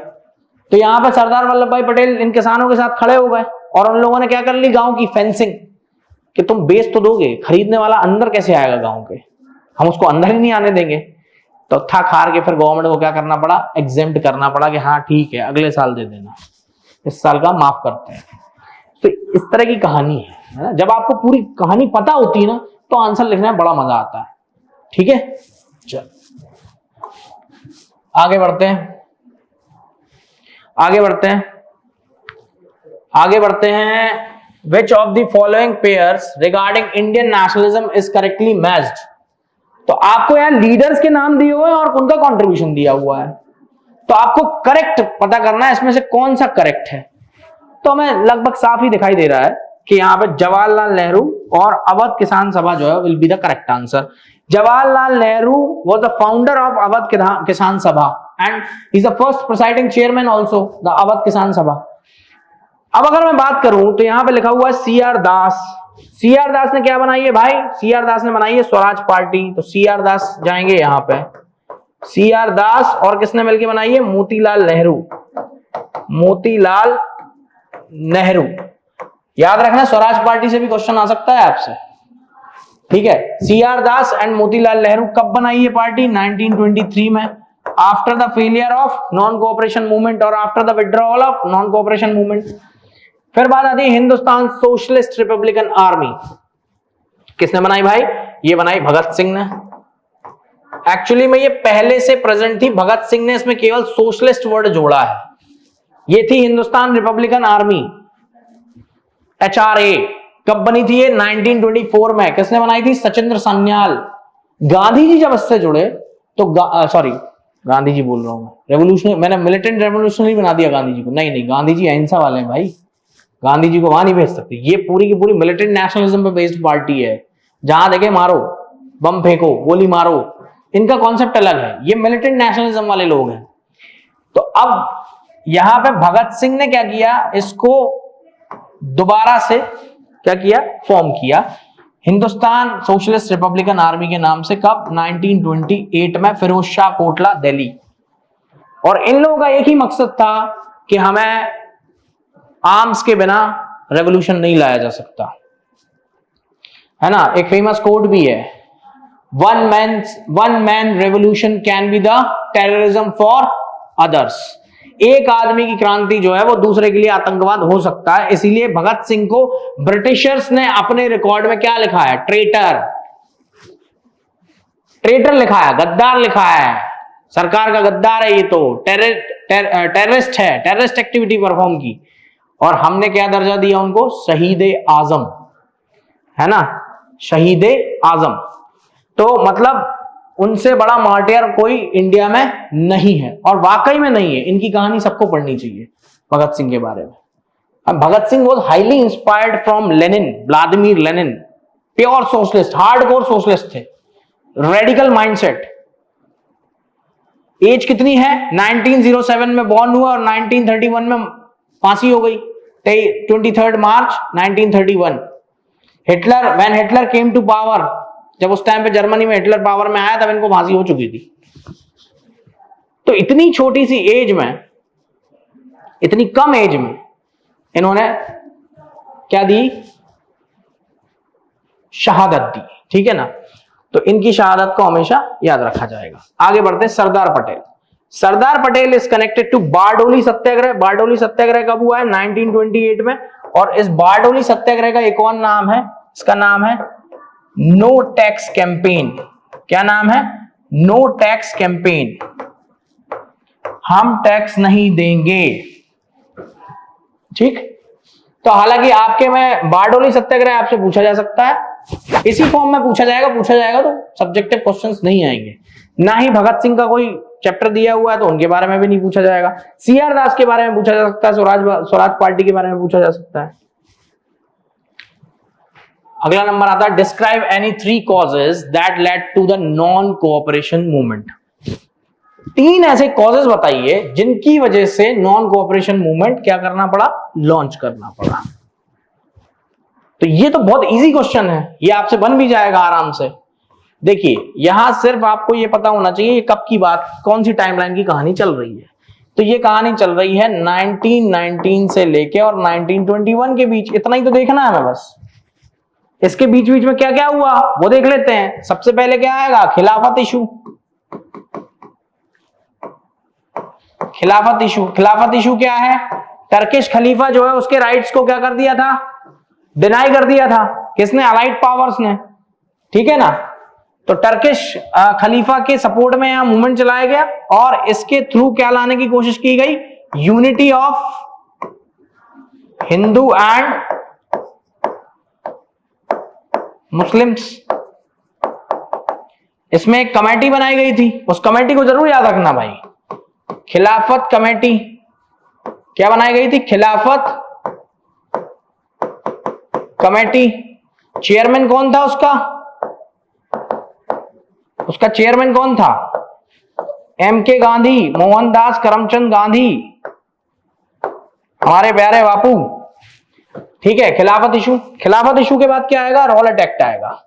तो यहां पर सरदार वल्लभ भाई पटेल इन किसानों के साथ खड़े हो गए, और उन लोगों ने क्या कर ली, गांव की फेंसिंग, कि तुम बेच तो दोगे, खरीदने वाला अंदर कैसे आएगा गांव के, हम उसको अंदर ही नहीं आने देंगे। तो थक हार के फिर गवर्नमेंट को क्या करना पड़ा, एग्जेम्प्ट करना पड़ा कि हाँ ठीक है अगले साल दे देना, इस साल का माफ करते हैं। तो इस तरह की कहानी है ना, जब आपको पूरी कहानी पता होती है ना तो आंसर लिखने में बड़ा मजा आता है। ठीक है, चल आगे बढ़ते हैं, आगे बढ़ते हैं। Which of the following pairs regarding Indian nationalism is correctly matched? तो आपको यहाँ लीडर्स के नाम दिए हुए हैं और उनका कंट्रीब्यूशन दिया हुआ है, तो आपको करेक्ट पता करना है इसमें से कौन सा करेक्ट है। तो हमें लगभग साफ ही दिखाई दे रहा है कि यहाँ पे जवाहरलाल नेहरू और अवध किसान सभा जो है will be the correct answer. Jawaharlal Nehru was the founder of Awadh किसान सभा and is the first presiding chairman also the Awadh किसान सभा। अब अगर मैं बात करूं तो यहां पे लिखा हुआ है सीआर दास। सीआर दास ने क्या बनाई है भाई, सीआर दास ने बनाई है स्वराज पार्टी। तो सीआर दास जाएंगे यहां पे, सीआर दास और किसने मिलकर बनाई है, मोतीलाल नेहरू। मोतीलाल नेहरू, याद रखना स्वराज पार्टी से भी क्वेश्चन आ सकता है आपसे। ठीक है, सीआर दास एंड मोतीलाल नेहरू कब बनाई है पार्टी, 1923 में, after the failure of non cooperation movement और after the withdrawal of non cooperation movement. फिर बात आती है हिंदुस्तान सोशलिस्ट रिपब्लिकन आर्मी, किसने बनाई भाई, ये बनाई भगत सिंह ने। एक्चुअली में ये पहले से प्रेजेंट थी, भगत सिंह ने इसमें केवल सोशलिस्ट वर्ड जोड़ा है। ये थी हिंदुस्तान रिपब्लिकन आर्मी, HRA। कब बनी थी ये, 1924 में। किसने बनाई थी, सचिंद्र सान्याल। गांधी जी जब इससे जुड़े तो सॉरी गांधी जी बोल रहा हूं, रेवोल्यूशनरी, मैंने मिलिटेंट रेवोल्यूशनरी बना दिया गांधी जी को। नहीं नहीं, गांधी जी अहिंसा वाले हैं भाई, गांधी जी को वहां नहीं भेज सकते। ये पूरी की पूरी मिलिटेंट नेशनलिज्म पे बेस्ड पार्टी है, जहां देखे मारो, बम फेंको, गोली मारो, इनका कॉन्सेप्ट अलग है। ये मिलिटेंट नेशनलिज्म वाले लोग हैं। तो अब यहां पे भगत सिंह ने क्या किया, इसको दोबारा से क्या किया, फॉर्म किया हिंदुस्तान सोशलिस्ट रिपब्लिकन आर्मी के नाम से। कब? 1928 में, फिरोज शाह कोटला, दिल्ली। और इन लोगों का एक ही मकसद था कि हमें आर्म्स के बिना रेवोल्यूशन नहीं लाया जा सकता, है ना। एक फेमस कोट भी है, one man revolution can be the terrorism for others. एक आदमी की क्रांति जो है वो दूसरे के लिए आतंकवाद हो सकता है। इसीलिए भगत सिंह को ब्रिटिशर्स ने अपने रिकॉर्ड में क्या लिखा है? ट्रेटर। ट्रेटर लिखा है, गद्दार लिखा है, सरकार का गद्दार है ये तो, टेररिस्ट है, टेररिस्ट एक्टिविटी परफॉर्म की। और हमने क्या दर्जा दिया उनको? शहीद आजम, है ना, शहीद आजम। तो मतलब उनसे बड़ा मार्टियर कोई इंडिया में नहीं है, और वाकई में नहीं है। इनकी कहानी सबको पढ़नी चाहिए भगत सिंह के बारे में। अब Bhagat Singh was highly inspired from Lenin, Vladimir Lenin, pure socialist, hardcore socialist थे, रेडिकल माइंडसेट। एज कितनी है? 1907 में बॉर्न हुआ और 1931 में फांसी हो गई, 23 March 1931। Hitler, when Hitler came to power, जब उस टाइम पे जर्मनी में हिटलर पावर में आया तब इनको फांसी हो चुकी थी। तो इतनी छोटी सी एज में, इतनी कम एज में इन्होंने क्या दी? शहादत दी, ठीक है ना। तो इनकी शहादत को हमेशा याद रखा जाएगा। आगे बढ़ते हैं, Sardar Patel. Sardar Patel is connected to Bardoli Satyagraha. Bardoli Satyagraha कब हुआ है? 1928 में। और इस बारडोली सत्याग्रह का एक और नाम है, इसका नाम है नो टैक्स कैंपेन। क्या नाम है? No tax campaign. हम टैक्स नहीं देंगे, ठीक। तो हालांकि आपके में बारडोली सत्याग्रह आपसे पूछा जा सकता है, इसी फॉर्म में पूछा जाएगा तो सब्जेक्टिव क्वेश्चंस नहीं आएंगे। ना ही भगत सिंह का कोई चैप्टर दिया हुआ है तो उनके बारे में भी नहीं पूछा जाएगा। सीआर दास के बारे में पूछा जा सकता है, स्वराज पार्टी के बारे में पूछा जा सकता है। अगला नंबर आता है, describe any 3 causes that led to the non cooperation movement. 3 ऐसे कॉजेज बताइए जिनकी वजह से नॉन कोऑपरेशन मूवमेंट क्या करना पड़ा? लॉन्च करना पड़ा। तो ये तो बहुत इजी क्वेश्चन है, ये आपसे बन भी जाएगा आराम से। देखिए यहां सिर्फ आपको ये पता होना चाहिए कब की बात, कौन सी टाइमलाइन की कहानी चल रही है। तो ये कहानी चल रही है 1919 से लेके और 1921 के बीच, इतना ही तो देखना है हमें बस। इसके बीच बीच में क्या क्या हुआ वो देख लेते हैं। सबसे पहले क्या आएगा? खिलाफत इशू। खिलाफत इशू, खिलाफत इशू क्या है? टर्किश खलीफा जो है उसके राइट्स को क्या कर दिया था? डिनाई कर दिया था। किसने? अलाइड पावर्स ने, ठीक है ना। तो टर्किश खलीफा के सपोर्ट में यहां मूवमेंट चलाया गया और इसके थ्रू क्या लाने की कोशिश की गई? Unity of Hindu and Muslims. इसमें एक कमेटी बनाई गई थी, उस कमेटी को जरूर याद रखना भाई। खिलाफत कमेटी क्या बनाई गई थी? खिलाफत कमेटी। चेयरमैन कौन था उसका? उसका चेयरमैन कौन था? एम.के. गांधी, मोहनदास करमचंद गांधी, हमारे प्यारे बापू, ठीक है। खिलाफत इशू, खिलाफत इशू के बाद क्या आएगा? रॉलेट एक्ट आएगा।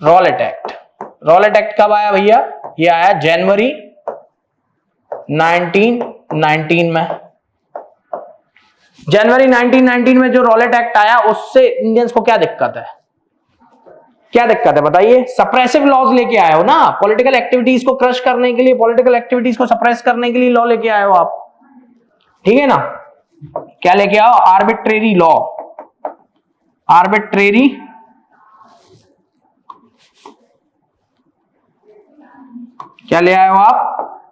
रॉलेट एक्ट, रॉलेट एक्ट कब आया भैया? ये आया जनवरी 1919 में। जनवरी 1919 में जो रॉलेट एक्ट आया उससे इंडियंस को क्या दिक्कत है? क्या दिक्कत है बताइए? सप्रेसिव लॉज लेके आए हो ना, पॉलिटिकल एक्टिविटीज को क्रश करने के लिए, पॉलिटिकल एक्टिविटीज को सप्रेस करने के लिए लॉ लेके आए हो आप, ठीक है ना। क्या लेके आओ? Arbitrary law. आर्बिट्रेरी क्या ले आए हो आप?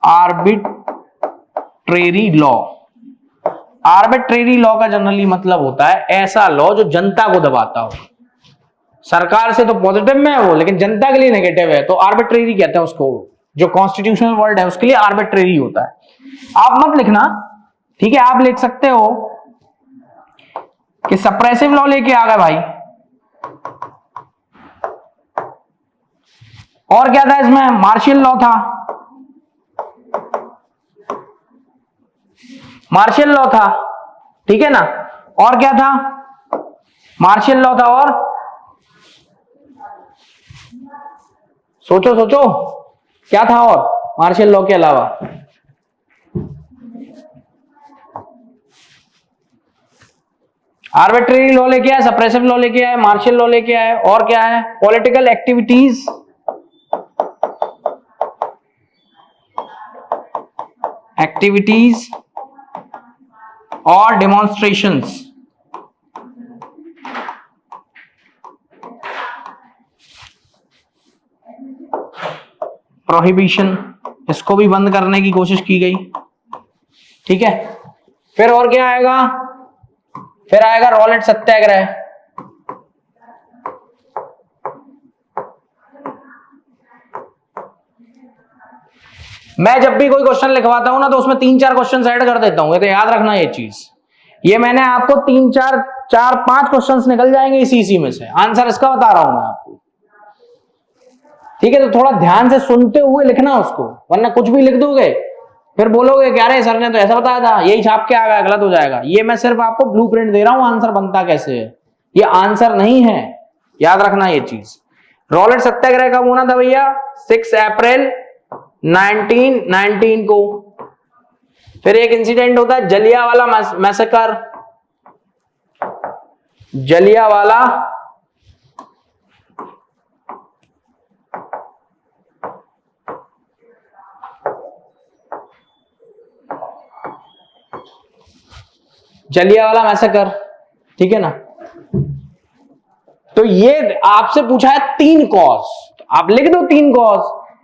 Arbitrary law. आर्बिट्रेरी लॉ का जनरली मतलब होता है ऐसा लॉ जो जनता को दबाता हो। सरकार से तो पॉजिटिव में है वो, लेकिन जनता के लिए नेगेटिव है, तो आर्बिट्रेरी कहते हैं उसको। जो कॉन्स्टिट्यूशनल वर्ड है उसके लिए आर्बिट्रेरी होता है। आप मत लिखना, ठीक है। आप लिख सकते हो कि सप्रेसिव लॉ लेके आ गए भाई। और क्या था इसमें? मार्शियल लॉ था। मार्शल लॉ था, ठीक है ना, और क्या था, मार्शल लॉ था, और सोचो सोचो क्या था और मार्शल लॉ के अलावा? आर्बिट्रेरी लॉ लेके आए, सप्रेसिव लॉ लेके आए, मार्शल लॉ लेके आए, और क्या है, पॉलिटिकल एक्टिविटीज, और डेमोन्स्ट्रेशंस। प्रोहिबिशन, इसको भी बंद करने की कोशिश की गई, ठीक है। फिर और क्या आएगा, फिर आएगा रॉलेट सत्याग्रह। मैं जब भी कोई क्वेश्चन लिखवाता हूं ना तो उसमें 3-4 क्वेश्चन ऐड कर देता हूं, तो याद रखना ये चीज। ये मैंने आपको 3-4-5 क्वेश्चंस निकल जाएंगे इसी में से, आंसर इसका बता रहा हूं मैं आपको, ठीक है। तो थोड़ा ध्यान से सुनते हुए लिखना उसको, वरना कुछ भी लिख दोगे फिर बोलोगे क्या रे सर ने तो ऐसा बताया था, यही छाप के आ गया, गलत हो जाएगा। ये मैं सिर्फ आपको ब्लूप्रिंट दे रहा हूं, आंसर बनता कैसे है, ये आंसर नहीं है, याद रखना ये चीज। रॉलेट सत्याग्रह कब होना था भैया? 6 अप्रैल 1919 को। फिर एक इंसिडेंट होता है जलियांवाला मैसेकर, जलियांवाला मैसेकर, ठीक है ना। तो ये आपसे पूछा है 3 कॉज, आप लिख दो 3 कॉज,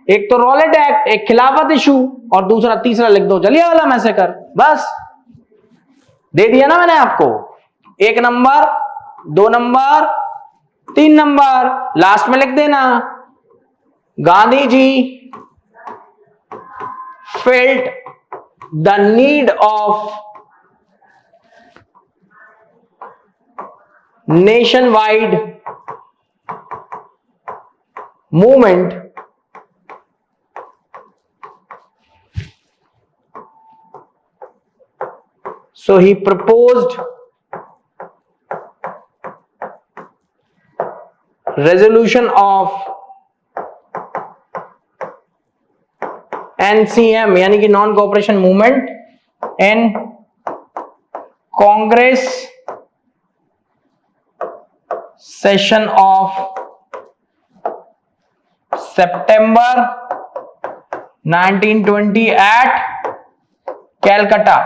एक तो रॉलेट एक्ट, एक खिलाफत इशू, और दूसरा तीसरा लिख दो जलियांवाला मैसेकर, बस दे दिया ना मैंने आपको। 1 नंबर, 2 नंबर, 3 नंबर, लास्ट में लिख देना Gandhi ji felt the need of nationwide movement so he proposed resolution of NCM यानी कि non cooperation movement in Congress session of September 1920 at Calcutta,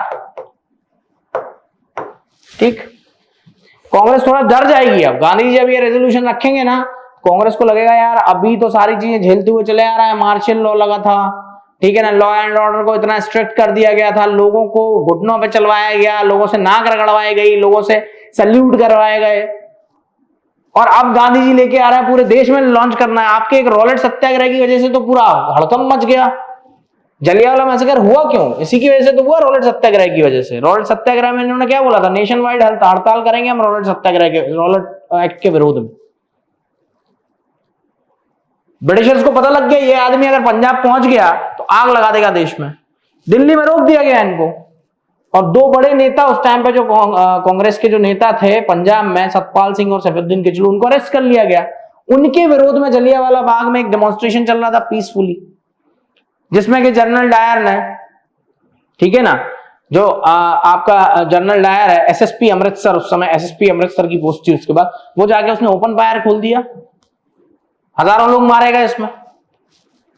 ठीक। कांग्रेस थोड़ा डर जाएगी अब, गांधी जी जब ये रेजोल्यूशन रखेंगे ना, कांग्रेस को लगेगा यार अभी तो सारी चीजें झेलते हुए चले आ रहा है, मार्शल लॉ लगा था, ठीक है ना, लॉ एंड ऑर्डर को इतना स्ट्रिक्ट कर दिया गया था, लोगों को घुटनों पे चलवाया गया, लोगों से नाक रगड़वाई गई, लोगों से सल्यूट करवाए गए, और अब गांधी जी लेके आ रहा है पूरे देश में लॉन्च करना है। आपके एक रॉलेट सत्याग्रह की वजह से तो पूरा हड़कंप मच गया। जलियांवाला मैसेकर हुआ क्यों? इसी की वजह से तो हुआ, रॉलेट सत्याग्रह की वजह से। रॉलेट सत्याग्रह में इन्होंने क्या बोला था, नेशन वाइड हड़ताल करेंगे हम रॉलेट सत्याग्रह के, रॉलेट एक्ट के विरोध में। ब्रिटिशर्स को पता लग गया ये आदमी अगर पंजाब पहुंच गया तो आग लगा देगा देश में, दिल्ली में रोक दिया गया इनको। और 2 बड़े नेता उस टाइम पे जो कांग्रेस के जो नेता थे पंजाब में, सतपाल सिंह और सैफुद्दीन किचलू, उनको अरेस्ट कर लिया गया। उनके विरोध में जलियांवाला बाग में एक डेमोन्स्ट्रेशन चल रहा था पीसफुली, जिसमें कि जनरल डायर ने, ठीक है ना, जो आपका जनरल डायर है, एसएसपी अमृतसर, उस समय एसएसपी अमृतसर की पोस्ट थी, उसके बाद वो जाके उसने ओपन फायर खोल दिया, हजारों लोग मारे गए इसमें।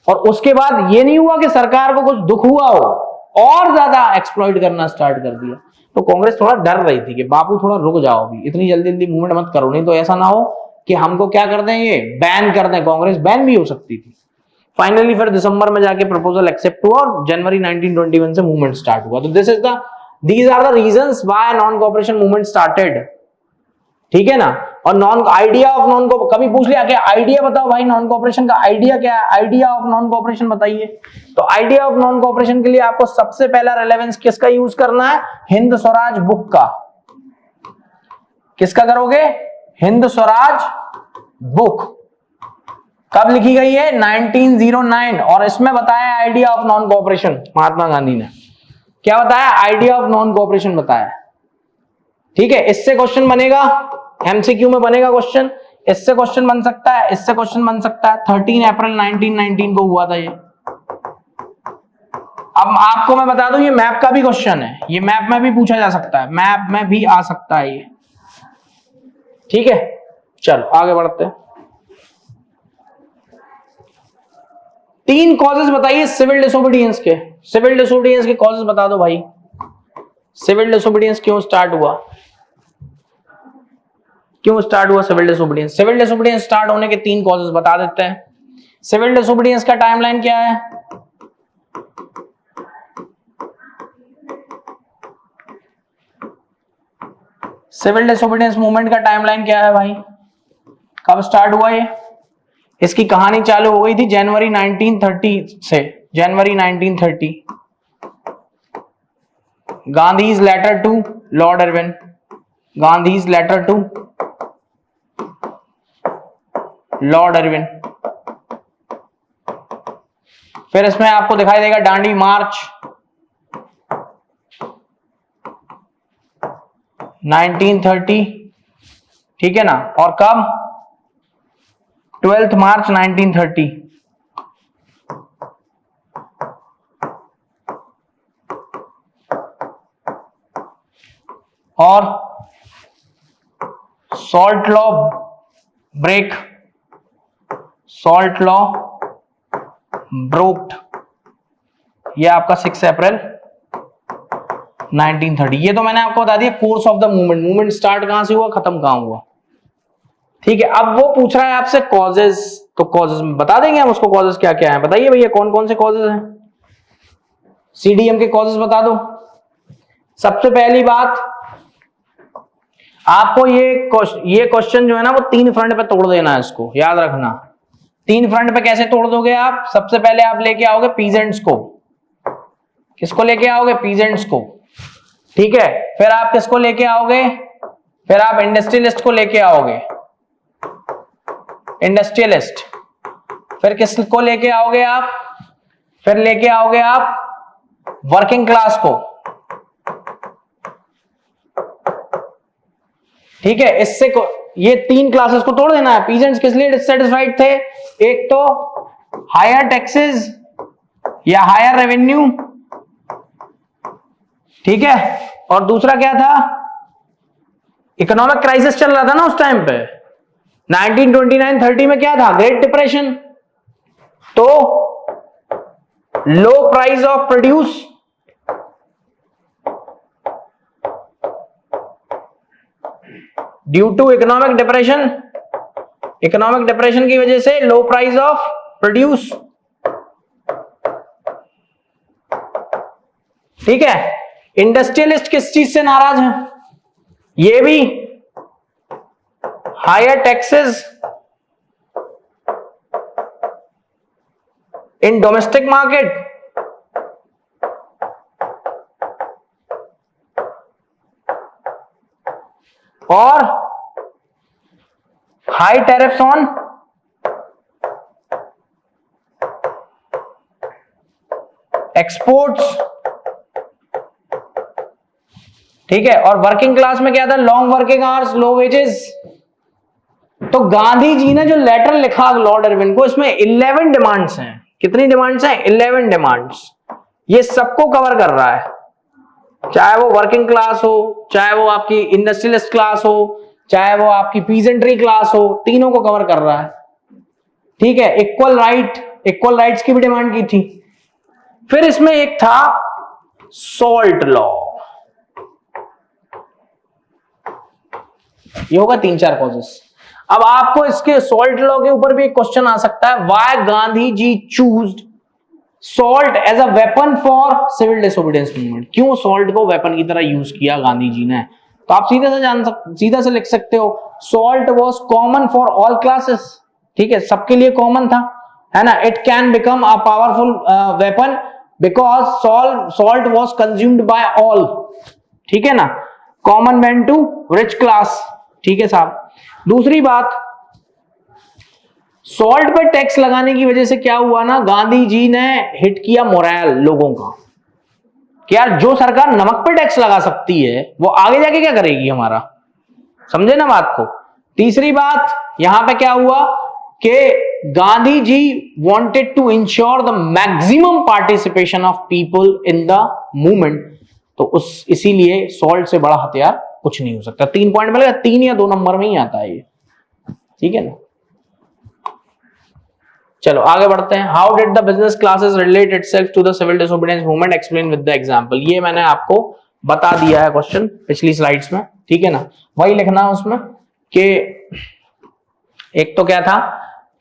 और उसके बाद ये नहीं हुआ कि सरकार को कुछ दुख हुआ हो, और ज्यादा एक्सप्लॉइट करना स्टार्ट कर दिया। तो कांग्रेस थोड़ा डर रही थी कि बापू थोड़ा रुक जाओ, अभी इतनी जल्दी जल्दी मूवमेंट मत करो, नहीं तो ऐसा ना हो कि हमको क्या कर दें, ये बैन कर दें। कांग्रेस बैन भी हो सकती थी। फाइनली फिर दिसंबर में जाके प्रपोजल एक्सेप्ट हुआ और जनवरी 1921 से मूवमेंट स्टार्ट हुआ। तो these are the reasons why non cooperation movement started, ठीक है ना। और आइडिया ऑफ नॉन को कभी पूछ लिया कि आइडिया बताओ भाई नॉन कोऑपरेशन का आइडिया क्या है, आइडिया ऑफ नॉन कोऑपरेशन बताइए। तो आइडिया ऑफ नॉन कोऑपरेशन के लिए आपको सबसे पहला रेलेवेंस किसका यूज करना है, हिंद स्वराज बुक का। किसका करोगे, हिंद स्वराज बुक। कब लिखी गई है, 1909, और इसमें बताया idea of non cooperation Mahatma Gandhi ने, क्या बताया, आइडिया ऑफ नॉन कोऑपरेशन बताया। ठीक है, इससे क्वेश्चन बनेगा, एमसीक्यू में बनेगा क्वेश्चन, इससे क्वेश्चन बन सकता है, इससे क्वेश्चन बन सकता है। 13 अप्रैल 1919 को हुआ था ये। अब आपको मैं बता दूं, ये मैप का भी क्वेश्चन है, ये मैप में भी पूछा जा सकता है, मैप में भी आ सकता है ये। ठीक है, चलो आगे बढ़ते हैं। 3 कॉजेज बताइए सिविल डिसोबीडियंस के। सिविल डिसोबीडियंस के कॉजेज बता दो भाई। सिविल डिसोबीडियंस क्यों स्टार्ट हुआ, क्यों स्टार्ट हुआ civil disobedience? Civil disobedience start होने के 3 कॉजेज बता देते हैं। सिविल डिसोबीडियंस का टाइमलाइन क्या है? सिविल डिसोबीडियंस मूवमेंट का टाइमलाइन क्या है भाई? कब स्टार्ट हुआ ये? इसकी कहानी चालू हो गई थी जनवरी 1930 से। January 1930 Gandhi's letter to Lord Irwin, Gandhi's letter to Lord Irwin. फिर इसमें आपको दिखाई देगा डांडी मार्च 1930, ठीक है ना, और कब? 12 मार्च 1930। और salt law break, salt law broked, ये आपका 6 अप्रैल 1930। ये तो मैंने आपको बता दिया course of the movement, movement start कहां से हुआ, खत्म कहां हुआ। ठीक है, अब वो पूछ रहा है आपसे कॉजेज, तो कॉजेज बता देंगे हम उसको, कॉजेज क्या क्या है बताइए भैया, कौन कौन से कॉजेज हैं? सीडीएम के कॉजेज बता दो। सबसे पहली बात, आपको ये क्वेश्चन जो है ना वो 3 फ्रंट पे तोड़ देना है, इसको याद रखना। 3 फ्रंट पे कैसे तोड़ दोगे आप? सबसे पहले आप लेके आओगे पीजेंट्स को। किसको लेके आओगे? पीजेंट्स को। ठीक है, फिर आप किसको लेके आओगे? फिर आप इंडस्ट्रियलिस्ट को लेके आओगे, इंडस्ट्रियलिस्ट। फिर किसको लेके आओगे आप? फिर लेके आओगे आप वर्किंग क्लास को। ठीक है, इससे ये 3 क्लासेस को तोड़ देना है। पीजेंट्स किस लिए डिससेटिस्फाइड थे? एक तो हायर टैक्सेस या हायर रेवेन्यू, ठीक है, और दूसरा क्या था? इकोनॉमिक क्राइसिस चल रहा था ना उस टाइम पे, 1929-30 में क्या था? Great depression. तो low price of produce, due to economic depression, economic depression की वजह से लो प्राइस ऑफ प्रोड्यूस। ठीक है, इंडस्ट्रियलिस्ट किस चीज से नाराज हैं? ये भी higher taxes in domestic market, और हाई टैरिफ्स ऑन एक्सपोर्ट्स। ठीक है, और वर्किंग क्लास में क्या था? Long working hours, low wages. तो गांधी जी ने जो लेटर लिखा लॉर्ड इरविन को, इसमें 11 डिमांड्स हैं। कितनी डिमांड्स हैं? 11 डिमांड्स। ये सबको कवर कर रहा है, चाहे वो वर्किंग क्लास हो, चाहे वो आपकी इंडस्ट्रियलिस्ट क्लास हो, चाहे वो आपकी पीजेंट्री क्लास हो, तीनों को कवर कर रहा है। ठीक है, इक्वल राइट, इक्वल राइट्स की भी डिमांड की थी। फिर इसमें एक था सॉल्ट लॉ, ये होगा 3-4 कॉजेस। अब आपको इसके सॉल्ट लॉ के ऊपर भी एक क्वेश्चन आ सकता है, why Gandhi ji choosed salt as a weapon for civil disobedience movement? क्यों सॉल्ट को वेपन की तरह यूज किया गांधी जी ने? तो आप सीधा से लिख सकते हो, salt was common for all classes. ठीक है, सबके लिए कॉमन था, है ना। It can become a powerful weapon because salt was consumed by all. ठीक है ना, common man to rich class. ठीक है साहब। दूसरी बात, सॉल्ट पे टैक्स लगाने की वजह से क्या हुआ ना, गांधी जी ने हिट किया मोरल लोगों का। कि यार जो सरकार नमक पे टैक्स लगा सकती है वो आगे जाके क्या करेगी हमारा, समझे ना बात को। तीसरी बात यहां पे क्या हुआ कि Gandhi ji wanted to ensure the maximum participation of people in the movement, तो इसीलिए सॉल्ट से बड़ा हथियार कुछ नहीं हो सकता। 3 पॉइंट मिलेगा, 3 या 2 नंबर में ही आता है ये, ठीक है ना। चलो आगे बढ़ते हैं। How did the business classes relate itself to the civil disobedience movement, explain with the example. ये मैंने आपको बता दिया है क्वेश्चन पिछली स्लाइड्स में, ठीक है ना। वही लिखना है उसमें कि एक तो क्या था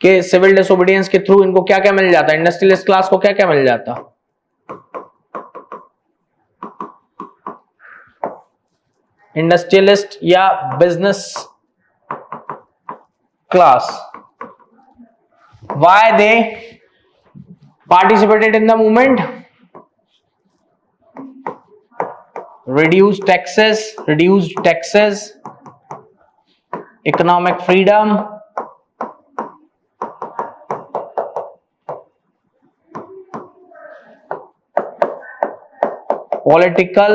कि सिविल डिसोबीडियंस के थ्रू इनको क्या क्या मिल जाता है, इंडस्ट्रियलिस्ट क्लास को क्या क्या मिल जाता, इंडस्ट्रियलिस्ट या business class, why they participated in the movement, reduced taxes, economic freedom, political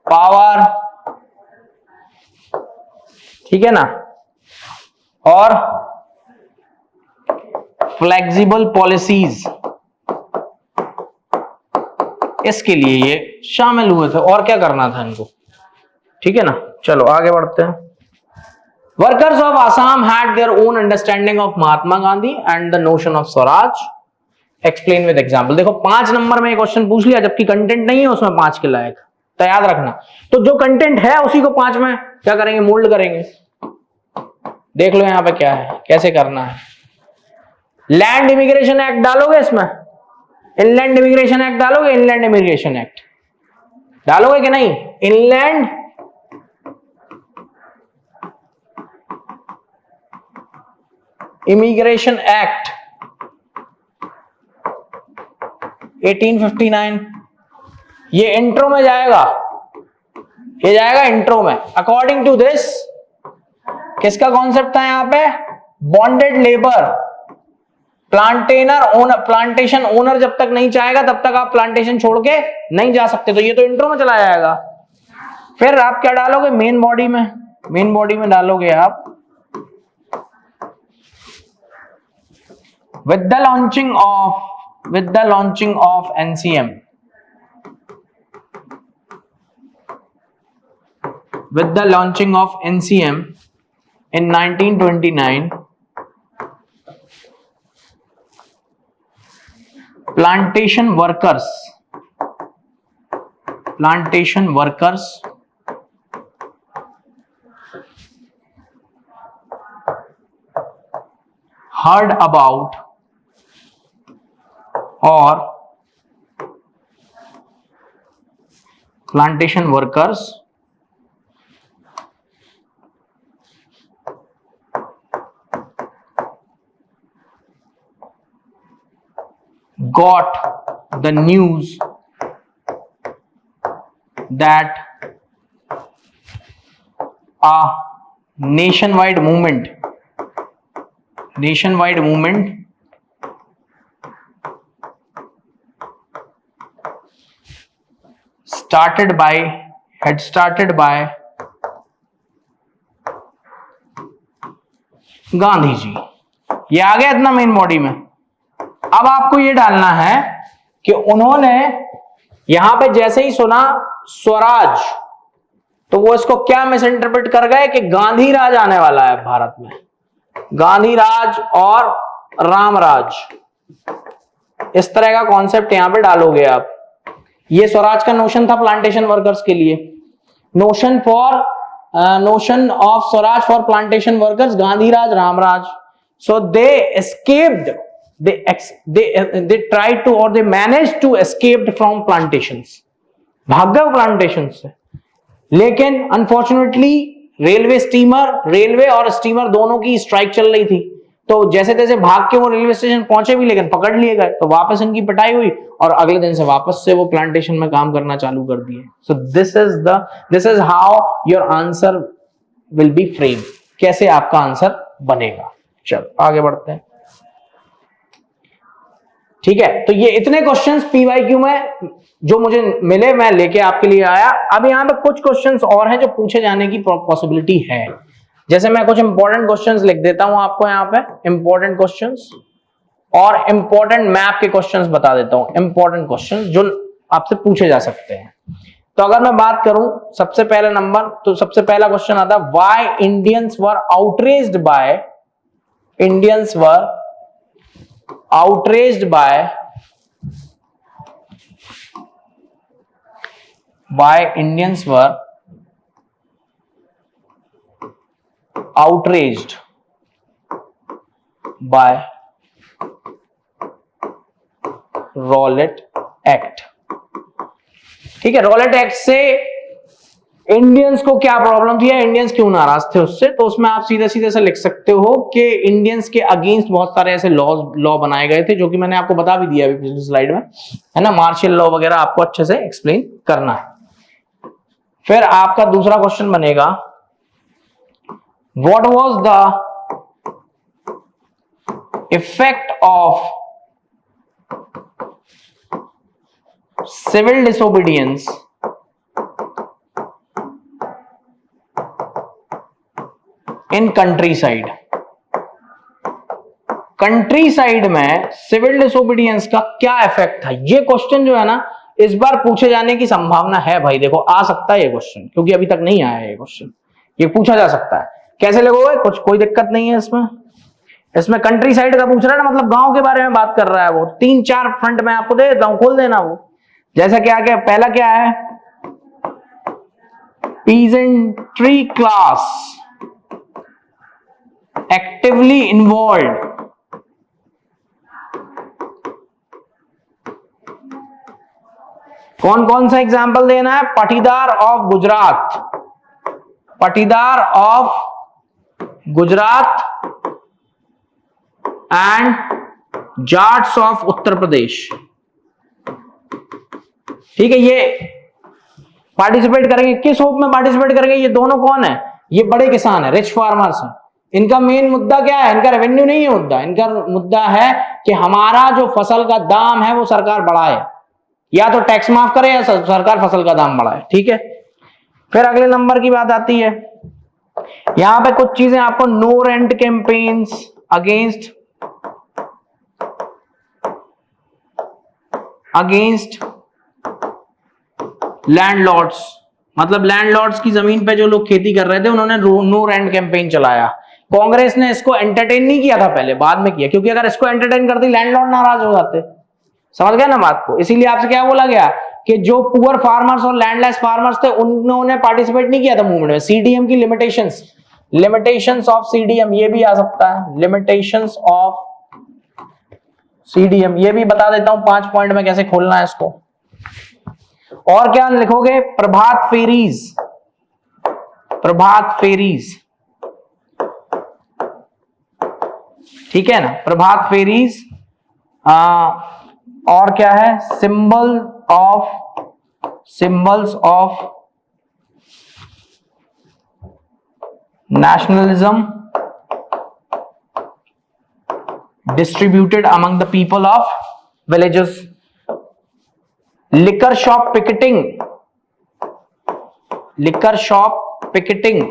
power, ठीक है ना, और फ्लेक्सिबल पॉलिसीज, इसके लिए ये शामिल हुए थे। और क्या करना था इनको, ठीक है ना। चलो आगे बढ़ते हैं। Workers of Assam had their own understanding of Mahatma Gandhi and the notion of Swaraj, explain with example. देखो 5 नंबर में क्वेश्चन पूछ लिया, जबकि कंटेंट नहीं है उसमें 5 के लायक, तो याद रखना। तो जो कंटेंट है उसी को 5 में क्या करेंगे, मोल्ड करेंगे। देख लो यहां पे क्या है, कैसे करना है। लैंड इमिग्रेशन एक्ट डालोगे इसमें, इनलैंड इमिग्रेशन एक्ट डालोगे, इनलैंड इमिग्रेशन एक्ट डालोगे कि नहीं, इनलैंड इमिग्रेशन एक्ट 1859, ये इंट्रो में जाएगा, ये जाएगा इंट्रो में। अकॉर्डिंग टू दिस किसका कॉन्सेप्ट था यहां पे, बॉन्डेड लेबर, प्लांटेशन ओनर जब तक नहीं चाहेगा तब तक आप प्लांटेशन छोड़ के नहीं जा सकते, तो ये तो इंट्रो में चला जाएगा। फिर आप क्या डालोगे, मेन बॉडी में डालोगे आप, with the launching of NCM, with the launching of NCM in 1929, plantation workers heard about or plantation workers got the news that a nationwide movement had started by Gandhi ji. ये आ गया इतना मेन बॉडी में। अब आपको ये डालना है कि उन्होंने यहां पे जैसे ही सुना स्वराज, तो वो इसको क्या मिस इंटरप्रेट कर गए कि गांधी राज आने वाला है भारत में, गांधी राज और राम राज, इस तरह का कॉन्सेप्ट यहां पे डालोगे आप। ये स्वराज का नोशन था प्लांटेशन वर्कर्स के लिए, notion of Swaraj for plantation workers, Gandhi Raj Ramraj. So they escaped, they tried to or they managed to escape from plantations, भाग गए प्लांटेशन से। लेकिन अनफॉर्चुनेटली रेलवे और स्टीमर दोनों की स्ट्राइक चल रही थी, तो जैसे तैसे भाग के वो रेलवे स्टेशन पहुंचे भी, लेकिन पकड़ लिए गए, तो वापस इनकी पिटाई हुई और अगले दिन से वापस से वो प्लांटेशन में काम करना चालू कर दिए। So this is how your answer will be frame, कैसे आपका आंसर बनेगा। चलो आगे बढ़ते हैं। ठीक है, तो ये इतने क्वेश्चंस पीवाईक्यू में जो मुझे मिले मैं लेके आपके लिए आया। अब यहाँ पे कुछ क्वेश्चंस और हैं जो पूछे जाने की पॉसिबिलिटी है। जैसे मैं कुछ इंपॉर्टेंट क्वेश्चंस लिख देता हूं आपको यहाँ पे, इंपॉर्टेंट क्वेश्चंस, और इंपॉर्टेंट मैप के क्वेश्चंस बता देता हूं, इंपॉर्टेंट क्वेश्चंस जो आपसे पूछे जा सकते हैं। तो अगर मैं बात करूं सबसे पहला नंबर, तो सबसे पहला क्वेश्चन आता है why Indians were outraged by, Indians were outraged by Indians were outraged by Rowlatt Act. ठीक है, रॉलेट एक्ट से इंडियंस को क्या प्रॉब्लम थी या इंडियंस क्यों नाराज थे उससे, तो उसमें आप सीधे सीधे से लिख सकते हो कि इंडियंस के अगेंस्ट बहुत सारे ऐसे लॉ बनाए गए थे, जो कि मैंने आपको बता भी दिया अभी पिछली स्लाइड में, है ना। मार्शल लॉ वगैरह आपको अच्छे से एक्सप्लेन करना है। फिर आपका दूसरा क्वेश्चन बनेगा what was the effect of civil disobedience in countryside. Countryside में सिविल डिसोबीडियंस का क्या इफेक्ट था, ये क्वेश्चन जो है ना इस बार पूछे जाने की संभावना है भाई। देखो आ सकता है ये क्वेश्चन, क्योंकि अभी तक नहीं आया ये क्वेश्चन, ये पूछा जा सकता है। कैसे लगोगे, कुछ कोई दिक्कत नहीं है इसमें। इसमें कंट्री साइड का पूछ रहा है ना, मतलब गांव के बारे में बात कर रहा है वो। 3-4 फ्रंट में आपको दे देता हूं, खोल देना वो। जैसा क्या क्या पहला क्या है, पीजेंट्री क्लास एक्टिवली इन्वॉल्व, कौन कौन सा एग्जाम्पल देना है, Patidar of Gujarat, Patidar of Gujarat and Jats of Uttar Pradesh. ठीक है, ये पार्टिसिपेट करेंगे, किस होप में पार्टिसिपेट करेंगे, ये दोनों कौन है, ये बड़े किसान है, रिच फार्मर्स हैं। इनका मेन मुद्दा क्या है, इनका रेवेन्यू नहीं है मुद्दा, इनका मुद्दा है कि हमारा जो फसल का दाम है वो सरकार बढ़ाए, या तो टैक्स माफ करे या सरकार फसल का दाम बढ़ाए। ठीक है, फिर अगले नंबर की बात आती है, यहां पे कुछ चीजें आपको, no rent campaigns against landlords, मतलब लैंडलॉर्ड्स की जमीन पे जो लोग खेती कर रहे थे उन्होंने नो रेंट कैंपेन चलाया। कांग्रेस ने इसको एंटरटेन नहीं किया था पहले, बाद में किया, क्योंकि अगर इसको एंटरटेन करती लैंडलॉर्ड नाराज हो जाते। समझ गए ना बात को, इसीलिए आपसे क्या बोला गया कि जो पुअर फार्मर्स और लैंडलेस फार्मर्स थे उन्होंने पार्टिसिपेट नहीं किया था मूवमेंट में। सीडीएम की लिमिटेशंस ऑफ सीडीएम, ये भी आ सकता है, लिमिटेशंस ऑफ सीडीएम, ये भी बता देता हूं 5 पॉइंट में कैसे खोलना है इसको। और क्या लिखोगे, प्रभात फेरीज, प्रभात फेरीज, ठीक है ना, प्रभात फेरीज। और क्या है, symbols of nationalism distributed among the people of villages. Liquor shop picketing, liquor shop picketing,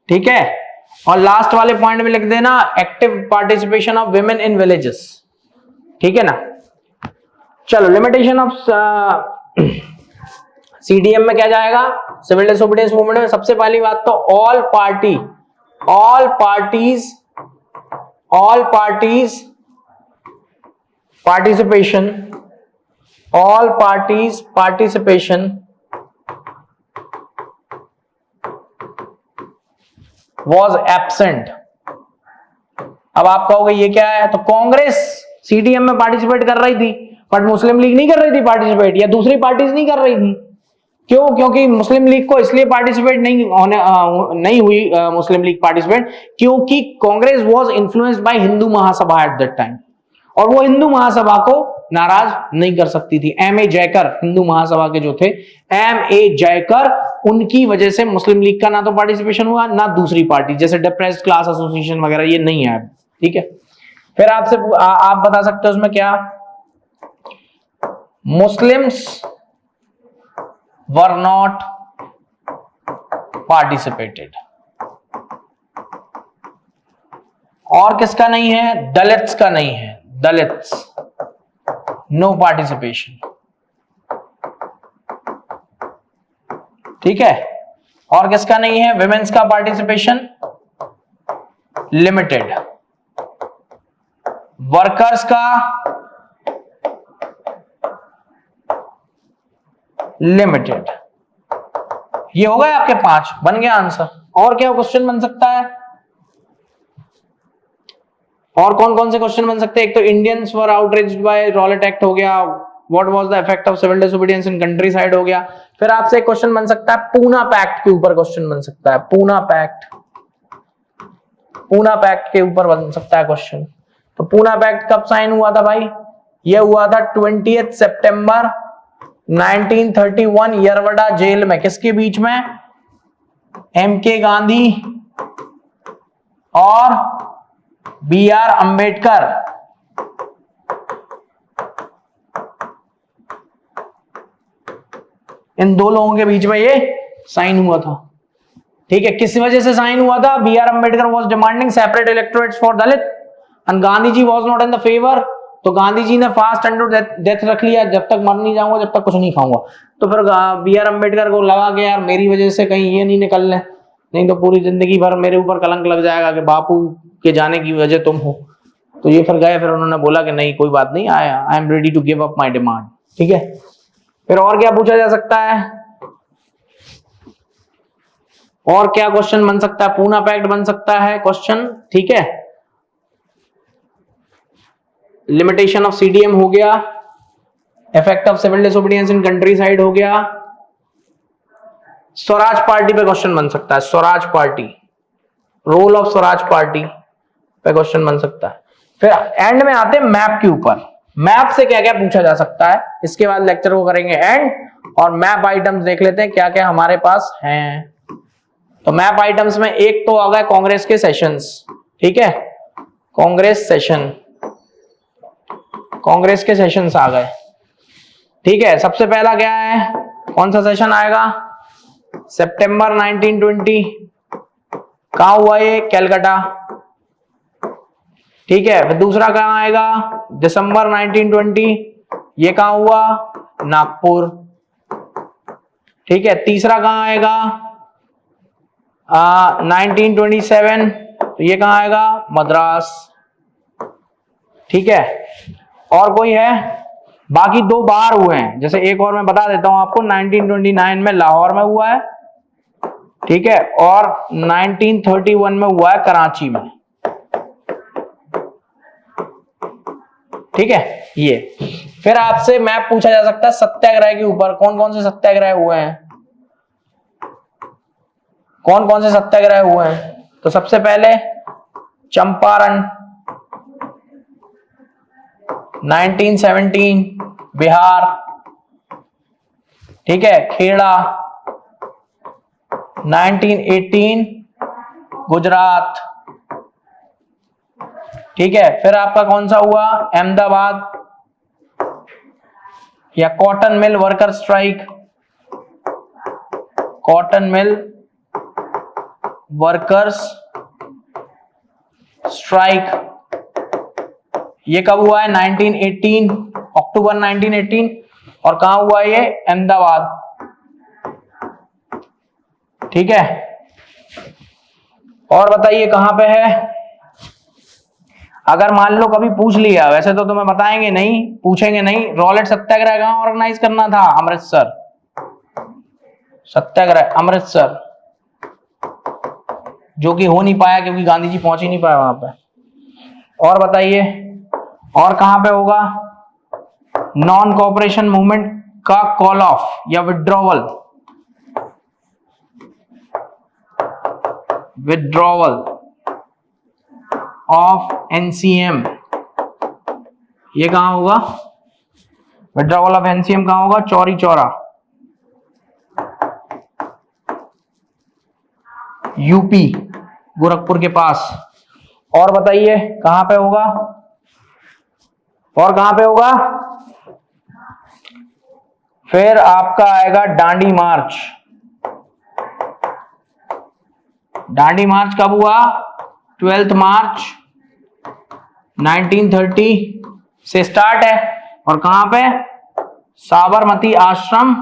ठीक है। और लास्ट वाले पॉइंट में लिख देना active participation of women in villages, ठीक है ना। चलो, लिमिटेशन ऑफ सीडीएम में क्या जाएगा, सिविल डिसोबीडियंस मूवमेंट में सबसे पहली बात तो all parties participation was absent। अब आप कहोगे ये क्या है, तो कांग्रेस सीडीएम में पार्टिसिपेट कर रही थी बट मुस्लिम लीग नहीं कर रही थी पार्टिसिपेट, या दूसरी पार्टीज नहीं कर रही थी। क्यों, क्योंकि मुस्लिम लीग को इसलिए पार्टिसिपेट नहीं हुई मुस्लिम लीग पार्टिसिपेट क्योंकि Congress was influenced by Hindu Mahasabha at that time, और वो हिंदू महासभा को नाराज नहीं कर सकती थी। एम ए जयकर हिंदू महासभा के जो थे, एम ए जयकर, उनकी वजह से मुस्लिम लीग का ना तो पार्टिसिपेशन हुआ ना दूसरी पार्टी जैसे डिप्रेस्ड क्लास एसोसिएशन वगैरह, ये नहीं है। ठीक है, फिर आपसे आप बता सकते हो उसमें क्या, मुस्लिम्स वर नॉट पार्टिसिपेटेड। और किसका नहीं है, दलित्स का नहीं है, दलित्स नो पार्टिसिपेशन। ठीक है, और किसका नहीं है, विमेंस का पार्टिसिपेशन लिमिटेड, वर्कर्स का लिमिटेड। ये हो गए आपके 5, बन गया आंसर। और क्या क्वेश्चन बन सकता है, और कौन कौन से क्वेश्चन बन सकते हैं, एक तो Indians were outreached by Rowlatt Act हो गया, what was the effect of civil disobedience in countryside हो गया। फिर आपसे एक क्वेश्चन बन सकता है, पूना पैक्ट के ऊपर क्वेश्चन बन सकता है, पूना पैक्ट, पूना पैक्ट के ऊपर बन सकता है क्वेश्चन। तो पूना पैक्ट कब साइन हुआ था भाई, यह हुआ था 20 सितंबर 1931 यरवड़ा जेल में, किसके बीच में, एमके गांधी और BR अंबेडकर। इन दो लोगों के बीच में ये साइन हुआ था। ठीक है, किस वजह से साइन हुआ था, BR Ambedkar was demanding separate electorates for Dalit and Gandhi ji was not in the favour. तो गांधी जी ने फास्ट अंडर डेथ रख लिया, जब तक मर नहीं जाऊंगा जब तक कुछ नहीं खाऊंगा। तो फिर BR अंबेडकर को लगा कि यार मेरी वजह से कहीं ये नहीं निकल ले, नहीं तो पूरी जिंदगी भर मेरे ऊपर कलंक लग जाएगा कि बापू के जाने की वजह तुम हो। तो ये फिर गए, फिर उन्होंने बोला कि नहीं कोई बात नहीं, I am ready to give up my demand. ठीक है, फिर और क्या पूछा जा सकता है, और क्या क्वेश्चन बन सकता है, पूना पैक्ट बन सकता है क्वेश्चन। ठीक है, लिमिटेशन ऑफ CDM हो गया, effect of civil disobedience in countryside हो गया, स्वराज पार्टी पे क्वेश्चन बन सकता है, Swaraj Party, role of Swaraj Party पे क्वेश्चन बन सकता है। फिर एंड में आते हैं मैप के ऊपर, मैप से क्या क्या पूछा जा सकता है, इसके बाद लेक्चर को करेंगे एंड, और मैप आइटम्स देख लेते हैं क्या क्या हमारे पास हैं। तो मैप आइटम्स में एक तो आ गए कांग्रेस के सेशंस। ठीक है, कांग्रेस सेशन, कांग्रेस के सेशंस आ गए। ठीक है, सबसे पहला क्या है, कौन सा सेशन आएगा, सितंबर 1920, कहां हुआ ये, कैलकाटा। ठीक है, फिर दूसरा कहां आएगा, दिसंबर 1920, ये कहां हुआ, नागपुर। ठीक है, तीसरा कहां आएगा, 1927, तो ये कहां आएगा, मद्रास। ठीक है, और कोई है, बाकी दो बाहर हुए हैं, जैसे एक और मैं बता देता हूं आपको, 1929 में लाहौर में हुआ है। ठीक है, और 1931 में हुआ है कराची में। ठीक है, ये फिर आपसे मैप पूछा जा सकता है सत्याग्रह के ऊपर, कौन कौन से सत्याग्रह हुए हैं, कौन कौन से सत्याग्रह हुए हैं। तो सबसे पहले चंपारण 1917 बिहार। ठीक है, खेड़ा 1918 गुजरात। ठीक है, फिर आपका कौन सा हुआ, अहमदाबाद या cotton mill worker strike, cotton mill workers strike, ये कब हुआ है, 1918 अक्टूबर 1918, और कहां हुआ ये, अहमदाबाद। ठीक है, और बताइए कहां पे है, अगर मान लो कभी पूछ लिया, वैसे तो तुम्हें बताएंगे नहीं, पूछेंगे नहीं, रॉलेट सत्याग्रह कहां ऑर्गेनाइज करना था, अमृतसर, सत्याग्रह अमृतसर, जो कि हो नहीं पाया क्योंकि गांधी जी पहुंच ही नहीं पाया वहां पे। और बताइए और कहां पे होगा, नॉन कोऑपरेशन मूवमेंट का कॉल ऑफ या विड्रॉवल, विड्रॉवल ऑफ NCM, ये कहां होगा, विड्रॉवल ऑफ NCM कहां होगा, चौरी चौरा, यूपी गोरखपुर के पास। और बताइए कहां पे होगा, और कहां पे होगा? फिर आपका आएगा दांडी मार्च। दांडी मार्च कब हुआ? 12 मार्च 1930 से स्टार्ट है। और कहां पे? साबरमती आश्रम,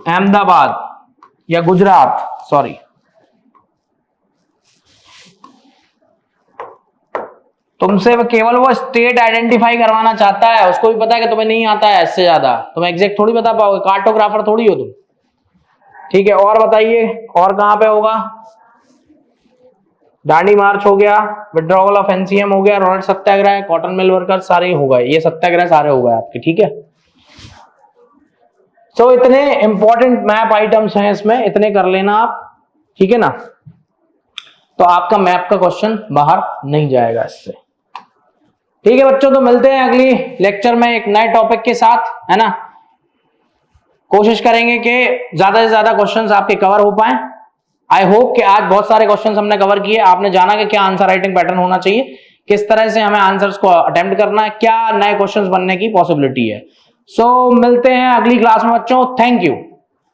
अहमदाबाद या गुजरात, सॉरी। तुमसे केवल वो स्टेट आइडेंटिफाई करवाना चाहता है, उसको भी पता है कि तुम्हें नहीं आता है इससे ज्यादा, तुम एग्जैक्ट थोड़ी बता पाओगे, कार्टोग्राफर थोड़ी हो तुम। ठीक है, और बताइए और कहां पे होगा? दांडी मार्च हो गया, विड्रॉवल ऑफ एनसीएम हो गया, रॉलेट सत्याग्रह, कॉटन मिल वर्कर्स सारे हो गए, ये सत्याग्रह सारे हो गए आपके। ठीक है, तो इतने इंपॉर्टेंट मैप आइटम्स हैं इसमें, इतने कर लेना आप। ठीक है ना, तो आपका मैप का क्वेश्चन बाहर नहीं जाएगा इससे। ठीक है बच्चों, तो मिलते हैं अगली लेक्चर में एक नए टॉपिक के साथ, है ना। कोशिश करेंगे कि ज्यादा से ज्यादा क्वेश्चंस आपके कवर हो पाए। आई होप कि आज बहुत सारे क्वेश्चंस हमने कवर किए, आपने जाना कि क्या आंसर राइटिंग पैटर्न होना चाहिए, किस तरह से हमें आंसर्स को अटेम्प्ट करना है, क्या नए क्वेश्चंस बनने की पॉसिबिलिटी है। सो मिलते हैं अगली क्लास में बच्चों, थैंक यू।